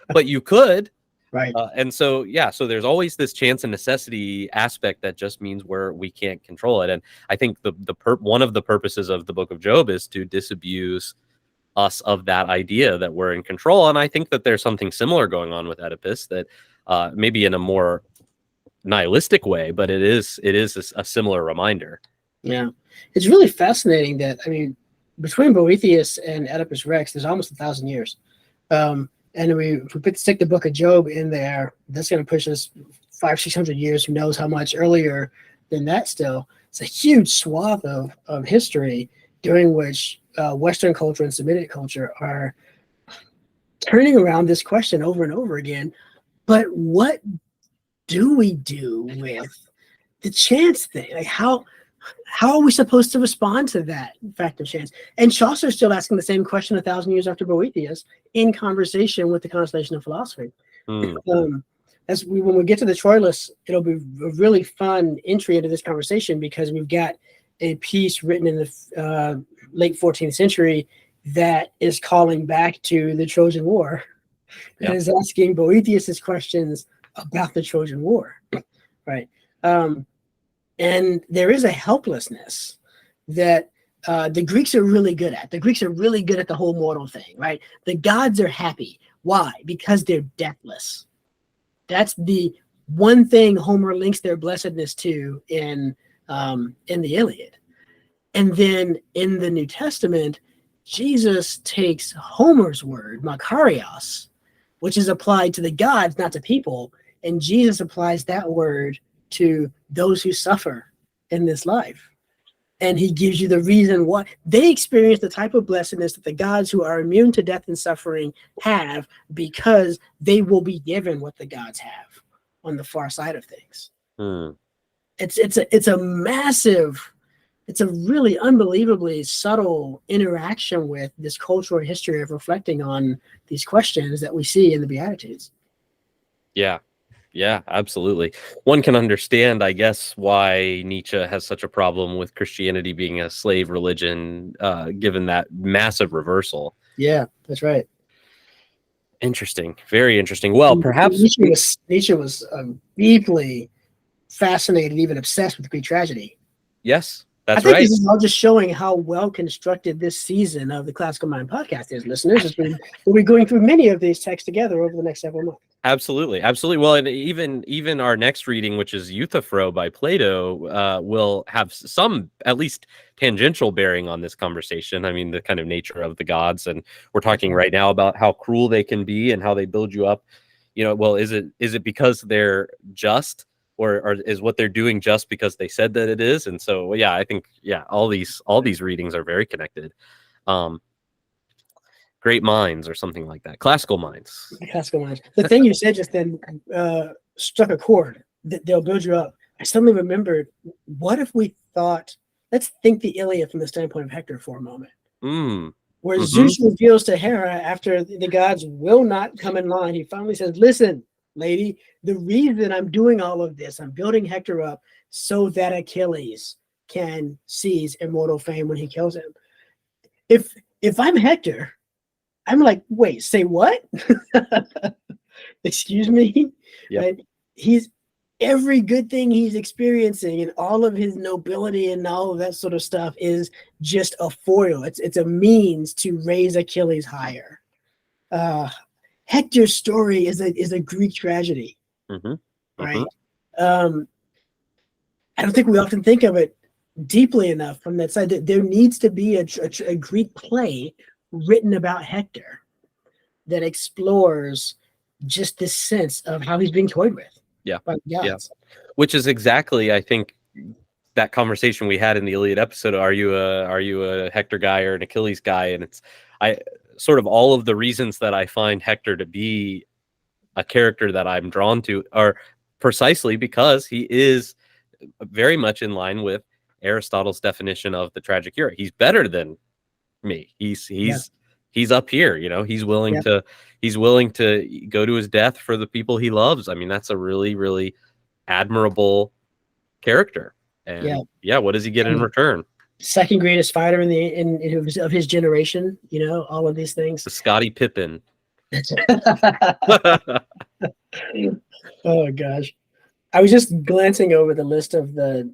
but you could. Right. And so, so there's always this chance and necessity aspect that just means we can't control it. And I think one of the purposes of the book of Job is to disabuse us of that idea that we're in control. And I think that there's something similar going on with Oedipus, that maybe in a more nihilistic way, but it is a similar reminder. Yeah. It's really fascinating that, I mean, between Boethius and Oedipus Rex, there's almost 1,000 years. And if we stick the book of Job in there, that's going to push us 500-600 years, who knows how much earlier than that still. It's a huge swath of history during which Western culture and Semitic culture are turning around this question over and over again. But what do we do with the chance thing? Like how are we supposed to respond to that fact of chance? And Chaucer's still asking the same question 1,000 years after Boethius in conversation with the constellation of philosophy. When we get to the Troilus, it'll be a really fun entry into this conversation, because we've got a piece written in the late 14th century that is calling back to the Trojan War, and is asking Boethius's questions about the Trojan War, right? And there is a helplessness that the Greeks are really good at. The Greeks are really good at the whole mortal thing, right? The gods are happy. Why? Because they're deathless. That's the one thing Homer links their blessedness to in the Iliad. And then in the New Testament, Jesus takes Homer's word, makarios, which is applied to the gods, not to people, and Jesus applies that word to those who suffer in this life. And he gives you the reason why they experience the type of blessedness that the gods who are immune to death and suffering have, because they will be given what the gods have on the far side of things. It's a massive, it's a really unbelievably subtle interaction with this cultural history of reflecting on these questions that we see in the Beatitudes. Yeah, absolutely. One can understand, I guess, why Nietzsche has such a problem with Christianity being a slave religion, given that massive reversal. Yeah, that's right. Interesting. Very interesting. Well, perhaps Nietzsche was deeply fascinated, even obsessed with Greek tragedy. Yes, that's I think right. this is all just showing how well constructed this season of the Classical Mind podcast is, listeners. We'll be going through many of these texts together over the next several months. Absolutely. Well, and even our next reading, which is Euthyphro by Plato, will have some at least tangential bearing on this conversation. I mean, the kind of nature of the gods, and we're talking right now about how cruel they can be and how they build you up. Well, is it because they're just, or is what they're doing just because they said that it is? And so, yeah, I think all these readings are very connected. Great minds, or something like that. Classical minds. Classical minds. The thing you said just then struck a chord. That they'll build you up. I suddenly remembered, what if we thought, let's think the Iliad from the standpoint of Hector for a moment. Where Zeus reveals to Hera, after the gods will not come in line, he finally says, listen, lady, the reason I'm doing all of this, I'm building Hector up so that Achilles can seize immortal fame when he kills him. If I'm Hector, I'm like, wait, say what? Excuse me? Yep. Right? He's every good thing he's experiencing, and all of his nobility and all of that sort of stuff is just a foil. It's a means to raise Achilles higher. Hector's story is a Greek tragedy, right? I don't think we often think of it deeply enough from that side. There needs to be a Greek play written about Hector that explores just this sense of how he's being toyed with. Which is exactly, I think, that conversation we had in the Iliad episode. Are you a Hector guy or an Achilles guy? And it's sort of all of the reasons that I find Hector to be a character that I'm drawn to are precisely because he is very much in line with Aristotle's definition of the tragic hero. He's better than me. He's up here, he's willing to go to his death for the people he loves. I mean, that's a really, really admirable character. And what does he get in return? Second greatest fighter of his generation, all of these things. The Scottie Pippen. Oh gosh. I was just glancing over the list of the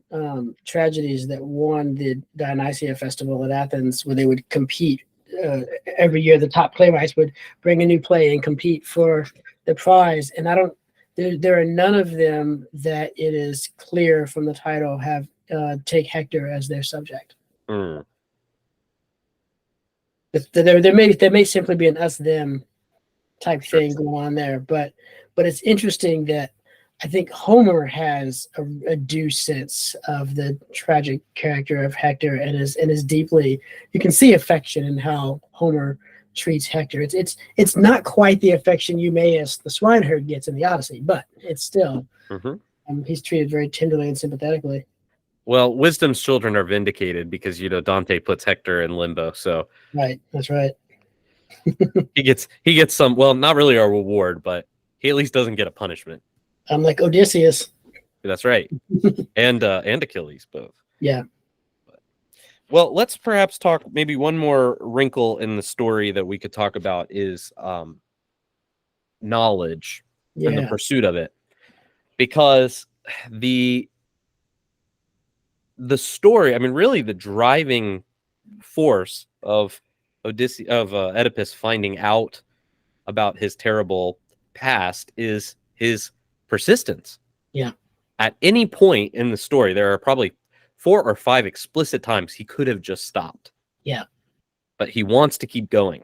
tragedies that won the Dionysia Festival at Athens, where they would compete every year. The top playwrights would bring a new play and compete for the prize. And there are none of them that it is clear from the title have take Hector as their subject. There may simply be an us-them type thing going on there, but it's interesting that I think Homer has a due sense of the tragic character of Hector, and is deeply. You can see affection in how Homer treats Hector. It's not quite the affection Eumaeus the swineherd gets in the Odyssey, but it's still he's treated very tenderly and sympathetically. Well, wisdom's children are vindicated because Dante puts Hector in limbo, so Right, that's right. he gets some. Well, not really a reward, but he at least doesn't get a punishment. I'm like Odysseus. That's right, and Achilles both. Yeah. Well, let's perhaps talk maybe one more wrinkle in the story that we could talk about is knowledge and the pursuit of it, because the story, I mean, really the driving force of Oedipus finding out about his terrible past is his persistence. Yeah. At any point in the story, there are probably 4 or 5 explicit times he could have just stopped. Yeah. But he wants to keep going.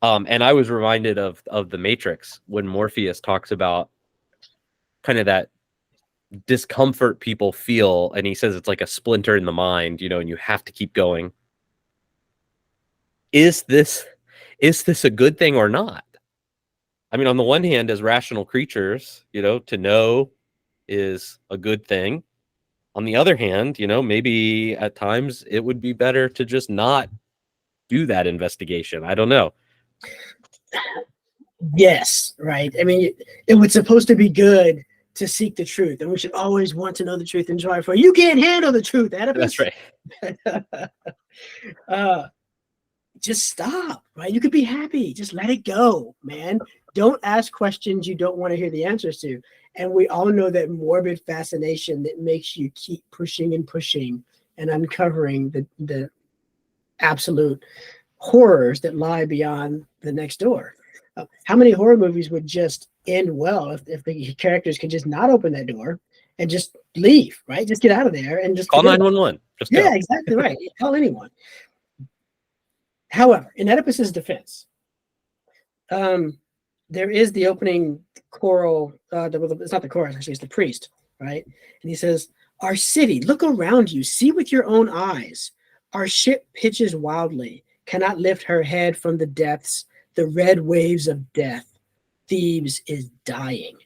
And I was reminded of The Matrix when Morpheus talks about kind of that discomfort people feel, and he says it's like a splinter in the mind, and you have to keep going. Is this a good thing or not? I mean, on the one hand, as rational creatures, to know is a good thing. On the other hand, maybe at times it would be better to just not do that investigation. I don't know. Yes, right. I mean, it was supposed to be good to seek the truth, and we should always want to know the truth and strive for it. You can't handle the truth, Oedipus. That's right. Just stop, right? You could be happy. Just let it go, man. Don't ask questions you don't want to hear the answers to. And we all know that morbid fascination that makes you keep pushing and pushing and uncovering the absolute horrors that lie beyond the next door. How many horror movies would just end well if the characters could just not open that door and just leave, right? Just get out of there and just call 911. Just go. Yeah, exactly right. Call anyone. However, in Oedipus's defense, there is the opening choral. It's not the chorus, actually, it's the priest, right? And he says, "Our city, look around you, see with your own eyes. Our ship pitches wildly, cannot lift her head from the depths, the red waves of death. Thebes is dying.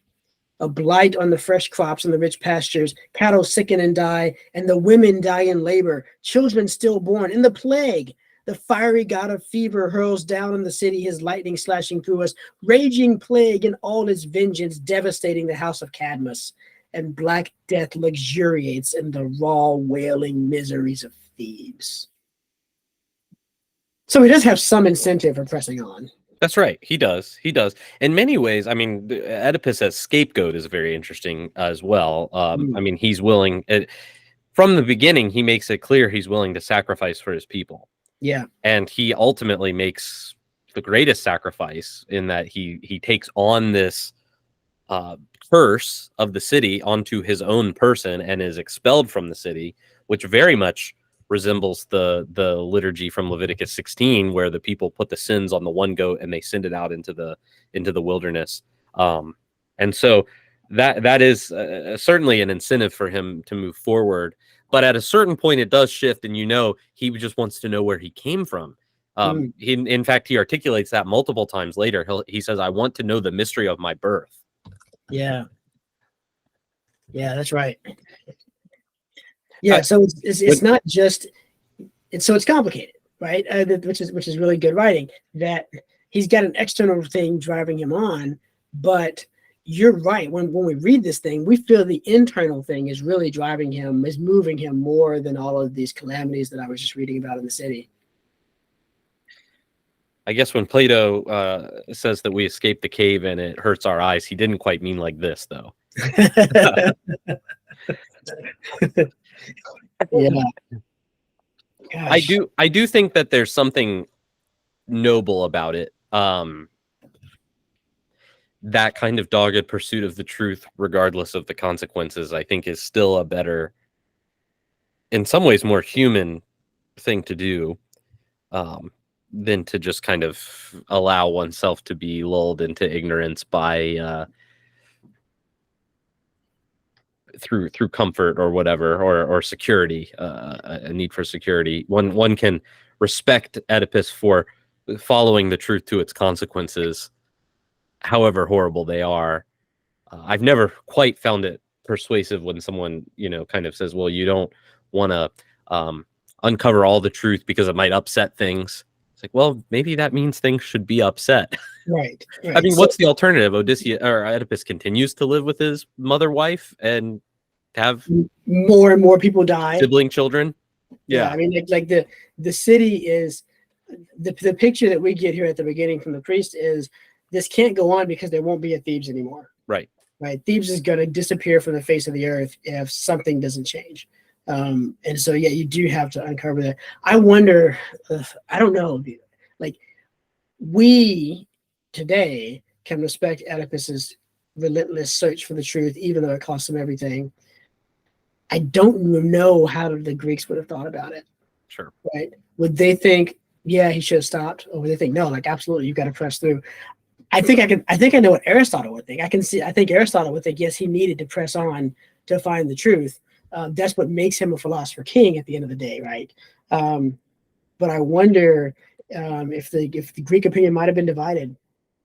A blight on the fresh crops and the rich pastures. Cattle sicken and die, and the women die in labor. Children stillborn, and the plague. The fiery god of fever hurls down on the city, his lightning slashing through us. Raging plague in all its vengeance, devastating the house of Cadmus. And black death luxuriates in the raw, wailing miseries of Thebes." So he does have some incentive for pressing on. That's right. He does. In many ways, I mean, Oedipus as scapegoat is very interesting as well. I mean, he's willing, from the beginning, he makes it clear he's willing to sacrifice for his people. Yeah. And he ultimately makes the greatest sacrifice in that he takes on this curse of the city onto his own person and is expelled from the city, which very much resembles the liturgy from Leviticus 16, where the people put the sins on the one goat and they send it out into the wilderness. And so that is certainly an incentive for him to move forward. But at a certain point, it does shift, and he just wants to know where he came from. In fact, he articulates that multiple times later. He says, "I want to know the mystery of my birth." Yeah, that's right. Yeah, so it's not just it's complicated, right? Which is really good writing. That he's got an external thing driving him on, but you're right. When we read this thing, we feel the internal thing is really driving him, is moving him more than all of these calamities that I was just reading about in the city. I guess when Plato says that we escape the cave and it hurts our eyes, he didn't quite mean like this, though. Yeah. Gosh. I do think that there's something noble about it. That kind of dogged pursuit of the truth, regardless of the consequences, I think is still a better, in some ways, more human thing to do than to just kind of allow oneself to be lulled into ignorance by through comfort or whatever, or security, a need for security. One can respect Oedipus for following the truth to its consequences, however horrible they are. I've never quite found it persuasive when someone, kind of says, well, you don't want to uncover all the truth because it might upset things. It's like, well, maybe that means things should be upset. Right. I mean, what's the alternative? Odysseus or Oedipus continues to live with his mother wife and have more and more people die, sibling children. Yeah, I mean, like the city is the picture that we get here at the beginning from the priest is this can't go on because there won't be a Thebes anymore. Right. Thebes is going to disappear from the face of the earth if something doesn't change. And so, yeah, you do have to uncover that. I wonder, I don't know, like we today can respect Oedipus's relentless search for the truth, even though it costs him everything. I don't know how the Greeks would have thought about it. Sure. Right? Would they think, yeah, he should have stopped, or would they think, no, like absolutely, you've got to press through? I think I know what Aristotle would think. I think Aristotle would think, yes, he needed to press on to find the truth. That's what makes him a philosopher king at the end of the day, right? But I wonder if the Greek opinion might have been divided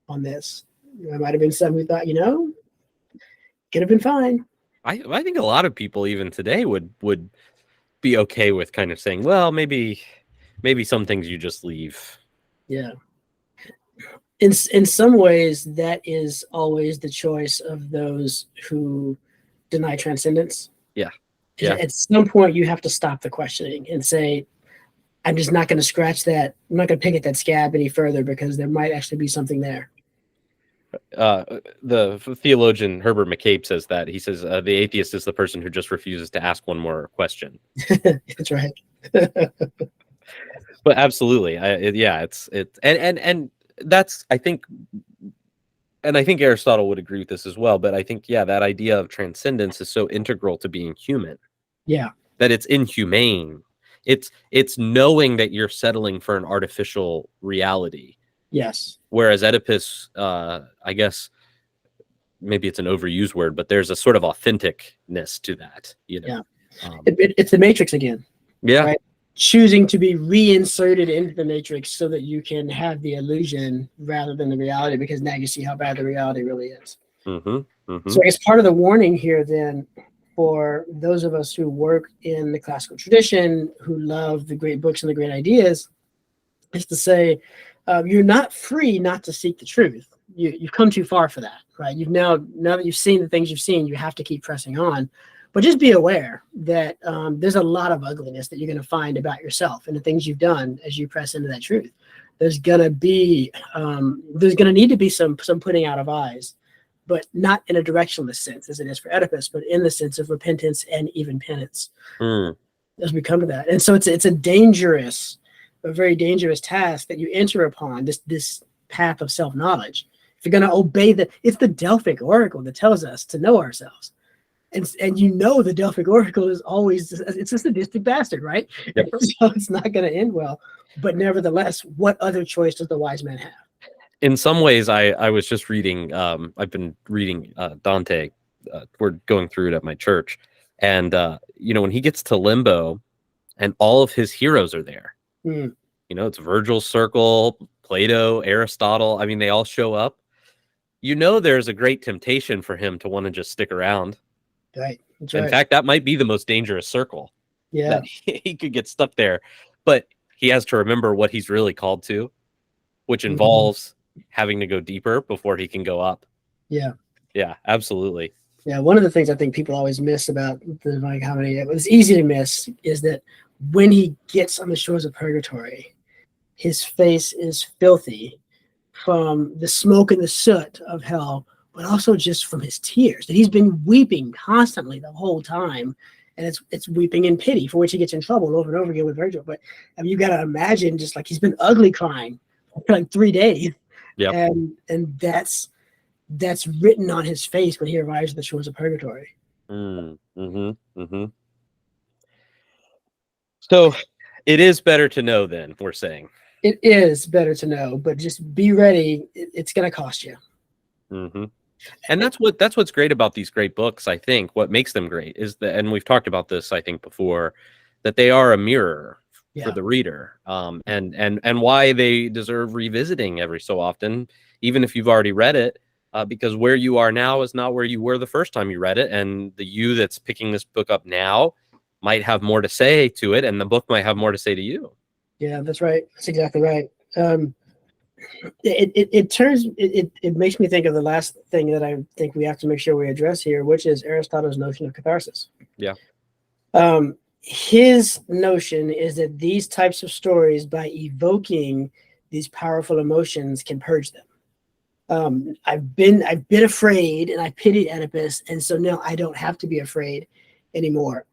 on this. There might have been some who thought, could have been fine. I think a lot of people even today would be okay with kind of saying, well, maybe some things you just leave. Yeah. In some ways, that is always the choice of those who deny transcendence. Yeah. At some point, you have to stop the questioning and say, I'm just not going to scratch that. I'm not going to pick at that scab any further because there might actually be something there. The theologian Herbert McCabe says that. He says the atheist is the person who just refuses to ask one more question. That's right. But absolutely, it's and that's, I think, and I think Aristotle would agree with this as well. But I think, that idea of transcendence is so integral to being human. Yeah. That it's inhumane. It's knowing that you're settling for an artificial reality. Yes. Whereas Oedipus, I guess maybe it's an overused word, but there's a sort of authenticness to that. Yeah. It's the Matrix again. Yeah. Right? Choosing to be reinserted into the Matrix so that you can have the illusion rather than the reality, because now you see how bad the reality really is. Mm-hmm. Mm-hmm. So I guess part of the warning here then for those of us who work in the classical tradition, who love the great books and the great ideas, is to say, you're not free not to seek the truth. You've come too far for that, right? You've now that you've seen the things you've seen, you have to keep pressing on. But just be aware that there's a lot of ugliness that you're going to find about yourself and the things you've done as you press into that truth. There's going to need to be some putting out of eyes, but not in a directionless sense as it is for Oedipus, but in the sense of repentance and even penance as we come to that. And so it's a very dangerous task that you enter upon, this path of self-knowledge. If you're going to obey it's the Delphic Oracle that tells us to know ourselves. And the Delphic Oracle is always, it's a sadistic bastard, right? Yep. So it's not going to end well. But nevertheless, what other choice does the wise man have? In some ways, I was just reading, I've been reading Dante. We're going through it at my church. And, when he gets to Limbo and all of his heroes are there, it's Virgil's circle, Plato, Aristotle. I mean, they all show up. There's a great temptation for him to want to just stick around. Right. In fact, that might be the most dangerous circle. Yeah. That he could get stuck there. But he has to remember what he's really called to, which involves having to go deeper before he can go up. Yeah. Yeah, absolutely. Yeah. One of the things I think people always miss about the Divine Comedy, it's easy to miss, is that when he gets on the shores of purgatory, his face is filthy from the smoke and the soot of hell, but also just from his tears, that he's been weeping constantly the whole time. And it's weeping in pity, for which he gets in trouble over and over again with Virgil. But you got to imagine, just like he's been ugly crying for like 3 days. Yeah. And that's written on his face when he arrives at the shores of purgatory. So it is better to know then, we're saying. It is better to know, but just be ready. It's going to cost you. And that's what's great about these great books. I think what makes them great is that, and we've talked about this, I think, before, that they are a mirror for Yeah. the reader, and why they deserve revisiting every so often, even if you've already read it, because where you are now is not where you were the first time you read it, and the you that's picking this book up now might have more to say to it, and the book might have more to say to you. Yeah, that's right. That's exactly right. It makes me think of the last thing that I think we have to make sure we address here, which is Aristotle's notion of catharsis. Yeah. His notion is that these types of stories, by evoking these powerful emotions, can purge them. I've been afraid, and I pitied Oedipus, and so now I don't have to be afraid anymore.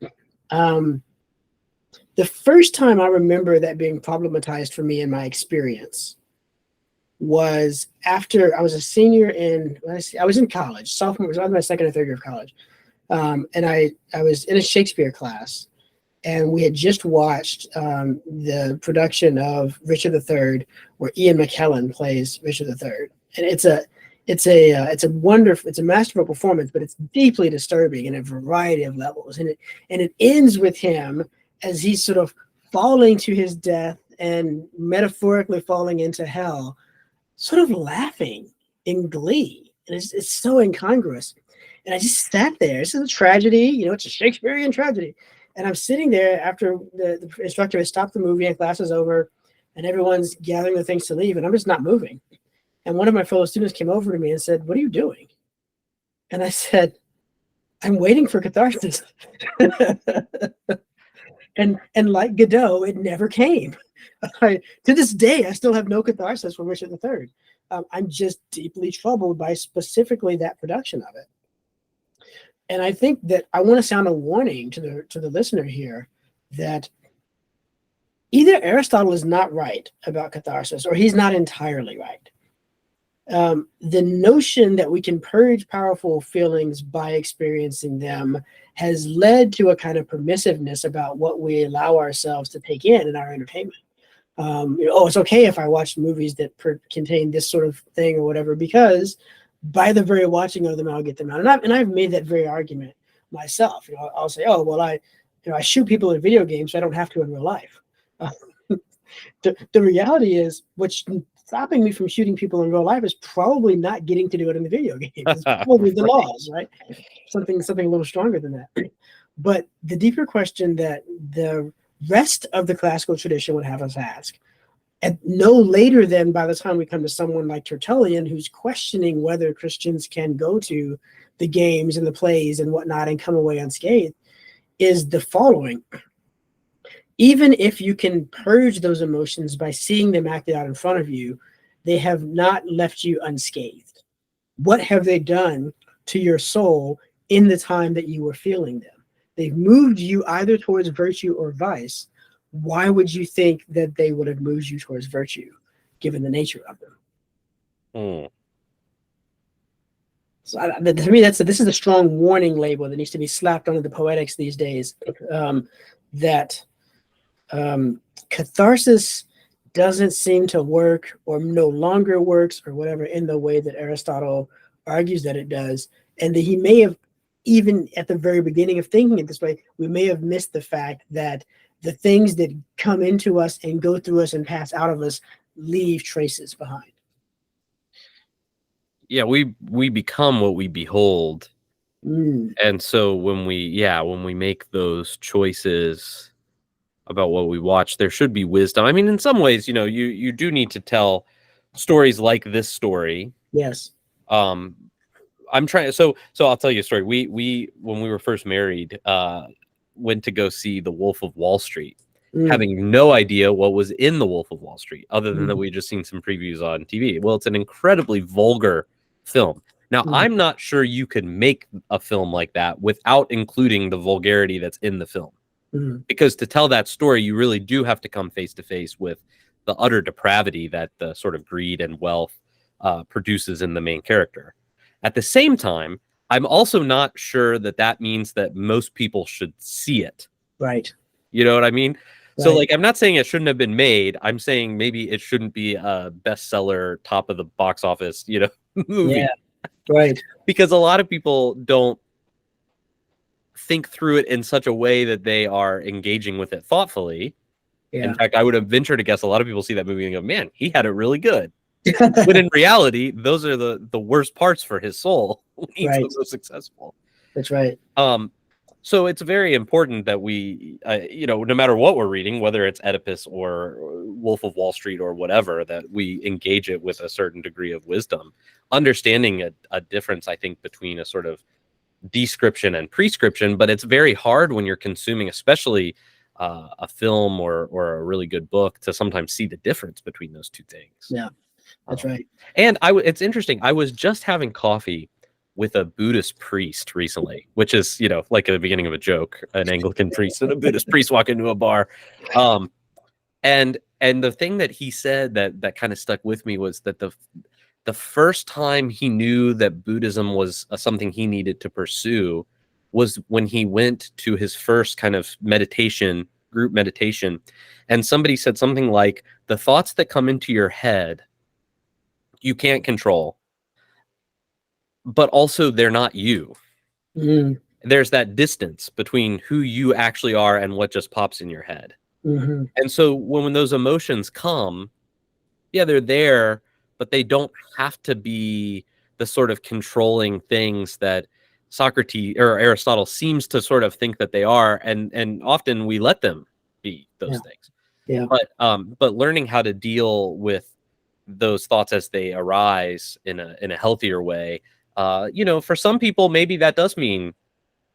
The first time I remember that being problematized for me in my experience was after I was a senior I was in college, sophomore, was my second or third year of college. And I was in a Shakespeare class, and we had just watched the production of Richard III, where Ian McKellen plays Richard III. And it's a masterful performance, but it's deeply disturbing in a variety of levels. And it ends with him as he's sort of falling to his death and metaphorically falling into hell, sort of laughing in glee. And it's so incongruous. And I just sat there. This is a tragedy, it's a Shakespearean tragedy. And I'm sitting there after the instructor has stopped the movie and class is over, and everyone's gathering the things to leave, and I'm just not moving. And one of my fellow students came over to me and said, "What are you doing?" And I said, "I'm waiting for catharsis." And like Godot, it never came. To this day, I still have no catharsis for Richard III. I'm just deeply troubled by specifically that production of it. And I think that I want to sound a warning to the listener here that either Aristotle is not right about catharsis, or he's not entirely right. The notion that we can purge powerful feelings by experiencing them has led to a kind of permissiveness about what we allow ourselves to take in our entertainment. It's okay if I watch movies that contain this sort of thing or whatever, because by the very watching of them, I'll get them out. And I've made that very argument myself. I'll say, oh, well, I shoot people in video games, so I don't have to in real life. The reality is, what's stopping me from shooting people in real life is probably not getting to do it in the video game. It's probably the laws, right? Something a little stronger than that. But the deeper question that the rest of the classical tradition would have us ask, and no later than by the time we come to someone like Tertullian, who's questioning whether Christians can go to the games and the plays and whatnot and come away unscathed, is the following. Even if you can purge those emotions by seeing them acted out in front of you, they have not left you unscathed. What have they done to your soul in the time that you were feeling them? They've moved you either towards virtue or vice. Why would you think that they would have moved you towards virtue, given the nature of them? So to me, this is a strong warning label that needs to be slapped onto the poetics these days. That catharsis doesn't seem to work, or no longer works, or whatever, in the way that Aristotle argues that it does, and that he may have, even at the very beginning of thinking it this way, we may have missed the fact that the things that come into us and go through us and pass out of us leave traces behind. Yeah, we become what we behold. And so when we make those choices about what we watch, there should be wisdom. I mean, in some ways, you do need to tell stories like this story. Yes. I'm trying. So I'll tell you a story. We when we were first married, went to go see The Wolf of Wall Street, having no idea what was in The Wolf of Wall Street, other than that we just seen some previews on TV. Well, it's an incredibly vulgar film. Now, I'm not sure you can make a film like that without including the vulgarity that's in the film. Because to tell that story, you really do have to come face to face with the utter depravity that the sort of greed and wealth produces in the main character. At the same time, I'm also not sure that means that most people should see it. Right. You know what I mean? Right. So, I'm not saying it shouldn't have been made. I'm saying maybe it shouldn't be a bestseller, top of the box office, movie. Yeah. Right. Because a lot of people don't think through it in such a way that they are engaging with it thoughtfully. Yeah. In fact, I would have ventured to guess a lot of people see that movie and go, man, he had it really good. But in reality, those are the worst parts for his soul when he's Right. so successful. That's right. So it's very important that we, no matter what we're reading, whether it's Oedipus or Wolf of Wall Street or whatever, that we engage it with a certain degree of wisdom, understanding a difference, I think, between a sort of description and prescription. But it's very hard when you're consuming, especially a film or a really good book, to sometimes see the difference between those two things. Yeah, that's right. And it's interesting. I was just having coffee with a Buddhist priest recently, which is, like at the beginning of a joke, an Anglican priest and a Buddhist priest walk into a bar. And the thing that he said that kind of stuck with me was that the first time he knew that Buddhism was something he needed to pursue was when he went to his first kind of group meditation. And somebody said something like, the thoughts that come into your head, you can't control, but also they're not you. Mm. There's that distance between who you actually are and what just pops in your head. Mm-hmm. And so when those emotions come, yeah, they're there, but they don't have to be the sort of controlling things that Socrates or Aristotle seems to sort of think that they are. And often we let them be those things. Yeah. But learning how to deal with those thoughts as they arise in a healthier way, for some people, maybe that does mean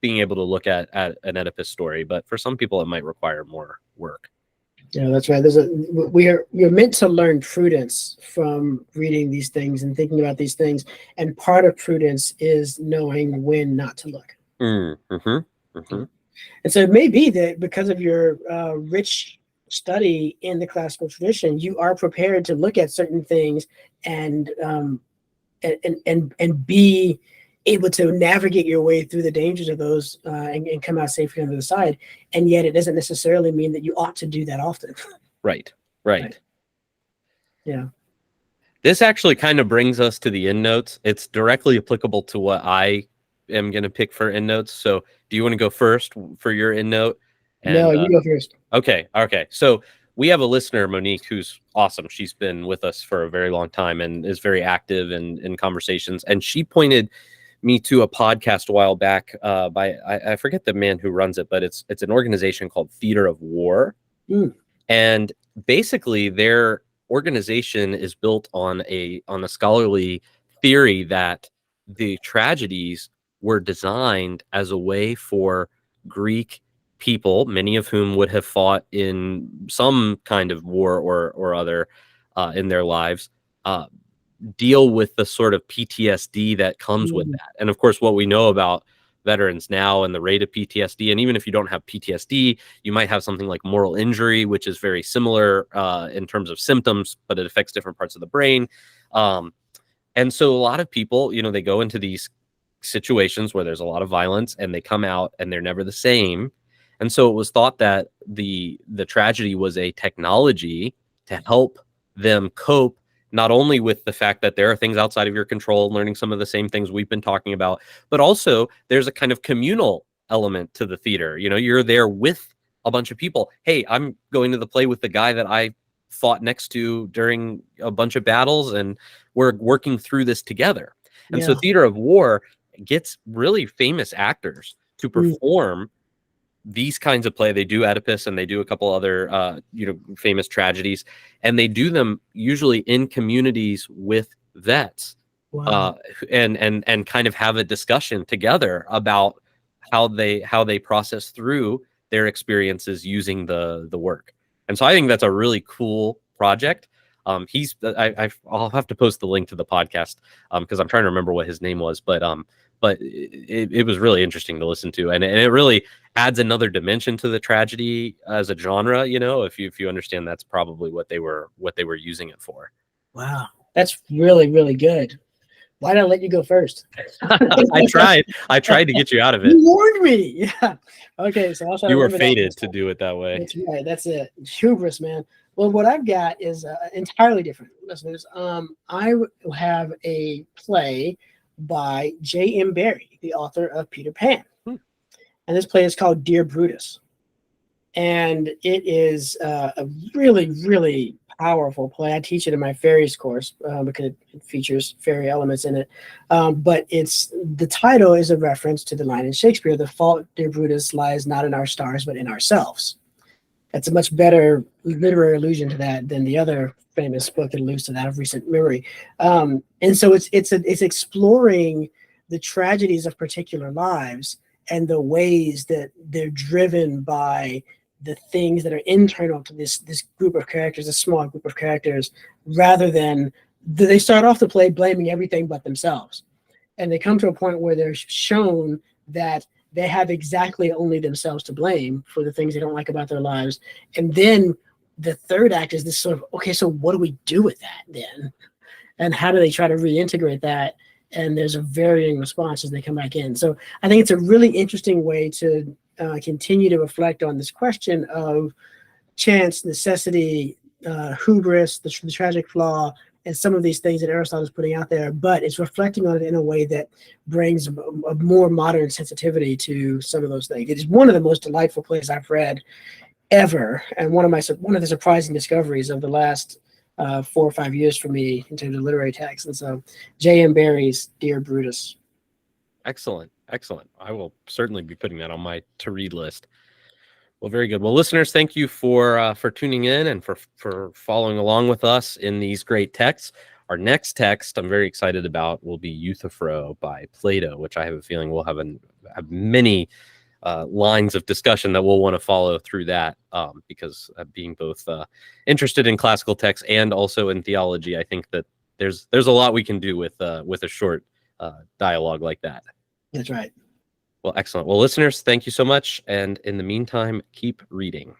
being able to look at an Oedipus story, but for some people it might require more work. Yeah, that's right. You're meant to learn prudence from reading these things and thinking about these things. And part of prudence is knowing when not to look. Mm-hmm. Mm-hmm. And so it may be that because of your rich study in the classical tradition, you are prepared to look at certain things and be able to navigate your way through the dangers of those and come out safely on the other side. And yet it doesn't necessarily mean that you ought to do that often. Right. Yeah. This actually kind of brings us to the end notes. It's directly applicable to what I am going to pick for end notes. So do you want to go first for your end note? No, you go first. Okay. So we have a listener, Monique, who's awesome. She's been with us for a very long time and is very active in conversations. And she pointed me to a podcast a while back by I forget the man who runs it, but it's an organization called Theater of War. Mm. And basically their organization is built on a scholarly theory that the tragedies were designed as a way for Greek people, many of whom would have fought in some kind of war or other in their lives, deal with the sort of PTSD that comes with that. And of course, what we know about veterans now and the rate of PTSD, and even if you don't have PTSD, you might have something like moral injury, which is very similar in terms of symptoms, but it affects different parts of the brain. And so a lot of people, they go into these situations where there's a lot of violence and they come out and they're never the same. And so it was thought that the tragedy was a technology to help them cope not only with the fact that there are things outside of your control, learning some of the same things we've been talking about, but also there's a kind of communal element to the theater. You're there with a bunch of people. Hey, I'm going to the play with the guy that I fought next to during a bunch of battles, and we're working through this together. And so Theater of War gets really famous actors to perform these kinds of play. They do Oedipus and they do a couple other famous tragedies, and they do them usually in communities with vets. Wow. And kind of have a discussion together about how they process through their experiences using the work. And so I think that's a really cool project. I'll have to post the link to the podcast because I'm trying to remember what his name was, but it was really interesting to listen to, and it really adds another dimension to the tragedy as a genre. If you understand, that's probably what they were using it for. Wow, that's really, really good. Why did I let you go first? I tried to get you out of it. You warned me. Yeah. Okay, so I'll try. You were fated to do it that way. That's right. That's it. Hubris, man. Well, what I've got is entirely different, listeners. I have a play by J.M. Barrie, the author of Peter Pan. Hmm. And this play is called Dear Brutus. And it is a really, really powerful play. I teach it in my fairies course because it features fairy elements in it. But it's the title is a reference to the line in Shakespeare, "The fault, dear Brutus, lies not in our stars, but in ourselves." That's a much better literary allusion to that than the other famous book that alludes to that of recent memory. And so it's exploring the tragedies of particular lives and the ways that they're driven by the things that are internal to this group of characters, this small group of characters, rather than they start off the play blaming everything but themselves, and they come to a point where they're shown that they have exactly only themselves to blame for the things they don't like about their lives. And then the third act is this sort of, okay, so what do we do with that then? And how do they try to reintegrate that? And there's a varying response as they come back in. So I think it's a really interesting way to continue to reflect on this question of chance, necessity, hubris, the tragic flaw, and some of these things that Aristotle is putting out there, but it's reflecting on it in a way that brings a more modern sensitivity to some of those things. It is one of the most delightful plays I've read ever, and one of the surprising discoveries of the last 4 or 5 years for me in terms of literary text. And so, J.M. Barrie's Dear Brutus. Excellent. Excellent. I will certainly be putting that on my to-read list. Well, very good. Well, listeners, thank you for tuning in and for following along with us in these great texts. Our next text I'm very excited about will be Euthyphro by Plato, which I have a feeling we'll have many lines of discussion that we'll want to follow through that because being both interested in classical texts and also in theology, I think that there's a lot we can do with a short dialogue like that. That's right. Well, excellent. Well, listeners, thank you so much. And in the meantime, keep reading.